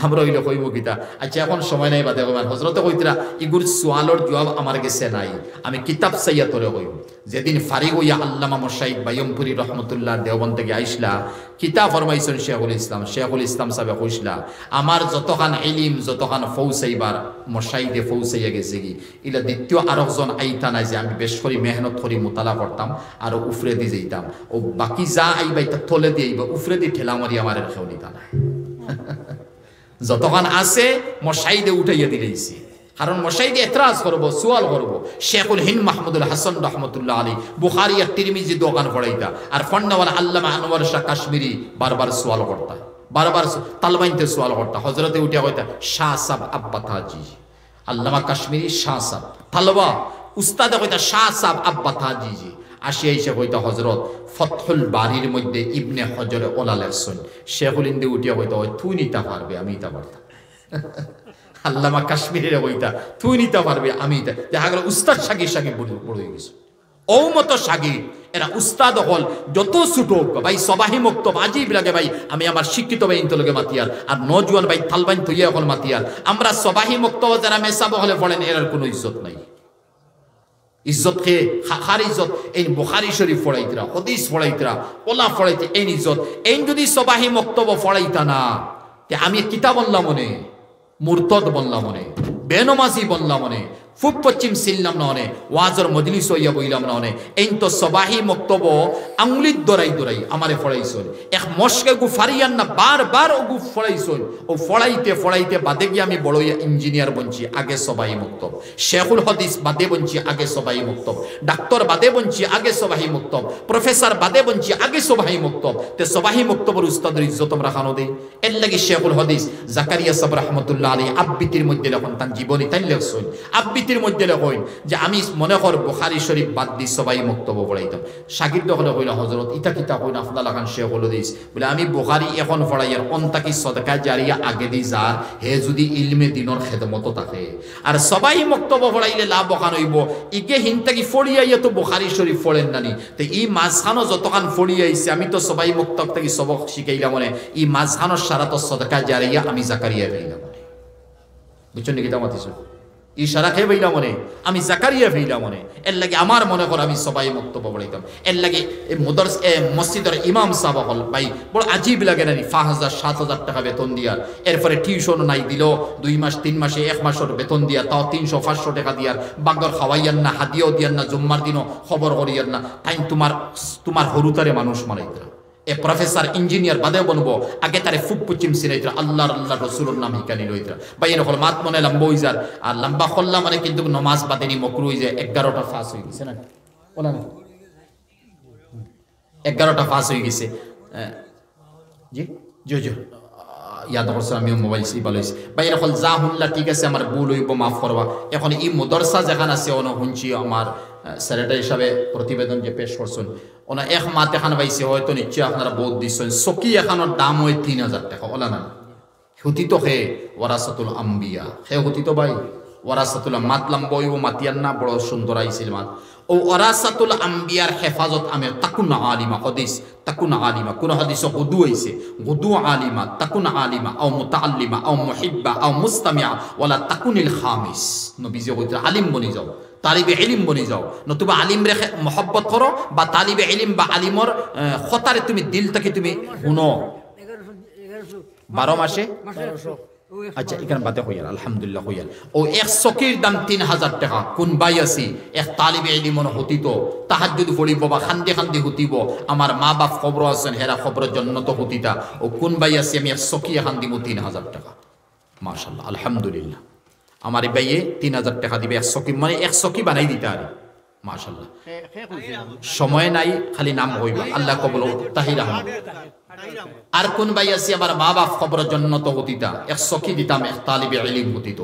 আমরা হইলে কইব কিতা আচ্ছা এখন সময় নাই বাদে কইবার হযরতে কইতরা ইগুর সুয়ালর জবাব আমার কাছে নাই আমি কিতাব চাইয়া তোরে কইব যেদিন ফারিগ হইয়া আল্লামা মুশাইদ বাইয়মপুরি রহমাতুল্লাহ দেওবন্দ থেকে আইসলা কিতাব ফরমাইছেন শেখুল ইসলাম সাহেব কইসলা আমার যতখান ইলম যতখান ফৌসাইবার মুশাইদে ফৌসাইয়া গেছে কি ইলা দ্বিতীয় আরেকজন আইতা নাই যে আমি বেশ করে মেহনত করে মুতালা করতাম আর উফরে দি যাইতাম ও বাকি যা আইবা এটা তলে দিয়ে আইবা উফরে দি ঠেলা মারি আমার খেও নিতা না যতক্ষণ আছে মশাইদে উঠাইয়া দিলেইছি কারণ মশাইদে এতরাজ করব সুয়াল করব শেখুল হিন্দ মাহমুদুল হাসান রহমতুল্লাহ আলী বুখারী আর তিরমিজি দোকান পড়াইতা আর ফন্নাওয়ালা আল্লামা আনোয়ার শাহ কাশ্মীরি বারবার সুয়াল করতা বারবার তালবাইনতে সুয়াল করতা হযরতে উঠিয়া কইতা শাহ সাব আব্বা তাজি আল্লামা কাশ্মীরি শাহ সাব তালবা উস্তাদে কইতা শাহ সাব আব্বা তাজি জি আসিয়া এসে কইতা হযরত ফতহুল বারির মধ্যে ইবনে হজরে ওলা লেখছেন শেখুল হিন্দি উঠিয়া কইতা তুই নিতে পারবে আমি তা পারতাম আল্লামা কাশ্মীরের কইতা তুই নিতে পারবে আমি তা দেখা গেল উস্তাদ সাগি সাগি বড় হয়ে গেছে ও মতো সাগি এরা উস্তাদ হল যত ছোট ভাই সবাহি মক্তব আজীব লাগে ভাই আমি আমার শিক্ষিত ভাই ইন্তলগে মাতিয়ার আর নজওয়ান ভাই তালবাইন থইয়া এখন মাতিয়ার আমরা সবাহি মক্তব যারা মেসাব হলে পড়েন এর কোনো ইজ্জত নাই ইজ্জত কে খার ইজ্জত এই বুখারী শরীফ পড়াইতরা হাদিস পড়াইতরা ওলা পড়াইতে এই ইজ্জত এই যদি সবাহি মক্তব পড়াইতা না তে আমি কিতাব বললাম মনে মুরতাদ বললাম মনে বেনমাজি বললাম মনে ফুট পশ্চিম সিললাম না অনে ওয়াজর মজলিস হইয়া বইলাম না অনে এই তো সবাহি মক্তব আঙ্গুলিত দরাই আমারে ফড়াইছন এক মশকে গু ফারিয়ান না বারবার ও গু ফড়াইছন ও ফড়াইতে বাদে গিয়ে আমি বড় ইঞ্জিনিয়ার বনছি আগে সবাহি মক্তব শেখুল হাদিস বাদে বনছি আগে সবাহি মক্তব ডাক্তার বাদে বনছি আগে সবাহি মক্তব প্রফেসর বাদে বনছি আগে সবাহি মক্তব তে সবাহি মক্তবর উস্তাদের ইজ্জত আমরা খানো দেই এর লাগি শেখুল হাদিস জাকারিয়া সাহেব রাহমাতুল্লাহ আলাইহি আব্বিতির মধ্যে যখন তার জীবনী তাই লেখছেন আব্বিতির মধ্যে লেখেন যে আমি মনে কর বুখারী শরীফ বাদ দি সবাই মক্তব্য পড়াইতাম শাগির্দ হলে কইলা হযরত ইতা কিতা কইনা আফদাল খান শেখ হলো দিস বলে আমি বুখারী এখন পড়াইয়ার অন্তাকি সদকা জারিয়া আগে দি যার হে যদি ইলমে দিনর খেদমত থাকে আর সবাই মক্তব্য পড়াইলে লাভ বখান হইব ইকে হিনতাকি ফড়িয়াইয়া তো বুখারী শরীফ পড়েন নানি তো এই মাঝখানো যতখান ফড়িয়াইছে আমি তো সবাই মক্তব থেকে সবক শিখাইলাম মনে এই মাঝখানোর সারা তো সদকা জারিয়া আমি জাকারিয়া ফেইলাম বুঝছেন নাকি তা মাতিছ ইশারা খেয়ে বইলা মনে আমি জাকারিয়া ফেইলা মনে এর লাগে আমার মনে কর আমি সবাই বক্তব্য পড়াইতাম এর লাগে এই মুদারস মসজিদের ইমাম সাহেব হল ভাই বড় আজীব লাগে না ৫,০০০ ৭,০০০ টাকা বেতন দিয়ার এরপরে টিউশন নাই দিল ২ মাস ৩ মাসে ১ মাসের বেতন দিয়া তাও ৩০০-৫০০ টাকা দিয়ার বাগর খাওয়াইয়ার না হাদিয়াও দিয়ার না জুম্মার দিনও খবর করিয়ার না তাই তোমার হরুতারে মানুষ মারাইতরা এ প্রফেসর ইঞ্জিনিয়ার বাদে বনবো আগে তারে ফুক পশ্চিম সিনাইতরা আল্লাহ রসুলের নাম হিকানি লইতরা বা এর হল মাত মনে লম্বা হয়ে যার আর লম্বা খল্লা মানে কিন্তু নমাজ বাদেনি মকরু হয়ে যায় ১১টা ফাঁস হয়ে গেছে না বলা না ১১টা ফাঁস হয়ে গেছে জি জি জি ইয়াদ করছে আমি মোবাইল সি ভালো হয়েছে বা এর হল যা হুনলা ঠিক আছে আমার ভুল হইব মাফ করবা এখন এই মদরসা যেখানে আছে অন শুনছি আমার সেক্রেটারি হিসাবে প্রতিবেদন যে পেশ করছেন ওনা এক মাত এখান পাইছে হয়তো নিশ্চয় আপনারা বহুত দিচ্ছেন চকি এখানোর দাম হয় ৩,০০০ টাকা ওলা না হুতি তো হে ওয়ারাসাতুল আম্বিয়া হে হুতি তো ভাই ওয়ারাসাতুল মাতলাম বই ও মাতিয়ান না বড় সুন্দর আইছিল মাত ও ওয়ারাসাতুল আম্বিয়ার হেফাজত আমি তাকুন আলিমা হাদিস তাকুন আলিমা কোন হাদিস গুদু হইছে গুদু আলিমা তাকুন আলিমা আও মুতাআল্লিমা আও মুহিব্বা আও মুস্তামিআ ওয়ালা তাকুনিল খামিস নবীজি কইতে আলিম বনি যাও তালিবে ইলম বনি যাও নতুবা আলিম রেখে মহব্বত করো বা তালিবে ইলম বা আলিমর খতারে তুমি দিল থেকে তুমি শুনো ১২ মাসে আচ্ছা এখানে বাতে হইয়াল আলহামদুলিল্লাহ হইয়াল ও এক চকির দাম ৩,০০০ টাকা কোন বাই আছি এক তালিবে ইলমর হতিত তাহাজ্জুদ পড়িব বা খান্দি খান্দি হতিব আমার মা বাপ খবর আছেন হেরা খবরের জন্য তো হতিতা ও কোন বাই আছি আমি এক চকি এখন দিব ৩,০০০ টাকা মাশাআল্লাহ আলহামদুলিল্লাহ আমার ভাইয়ে ৩,০০০ টাকা দিবে এক চকি মানে এক চকি বানাই দিতে আরে মাশাআল্লাহ সময় নাই খালি নাম হইবা আল্লাহ কবুল তাহির আহমদ আর কোন ভাই আছে আমার মা বাপ খবরের জন্য তো হতিতা এক চকি দিতাম এক তালিবে ইলম হতিত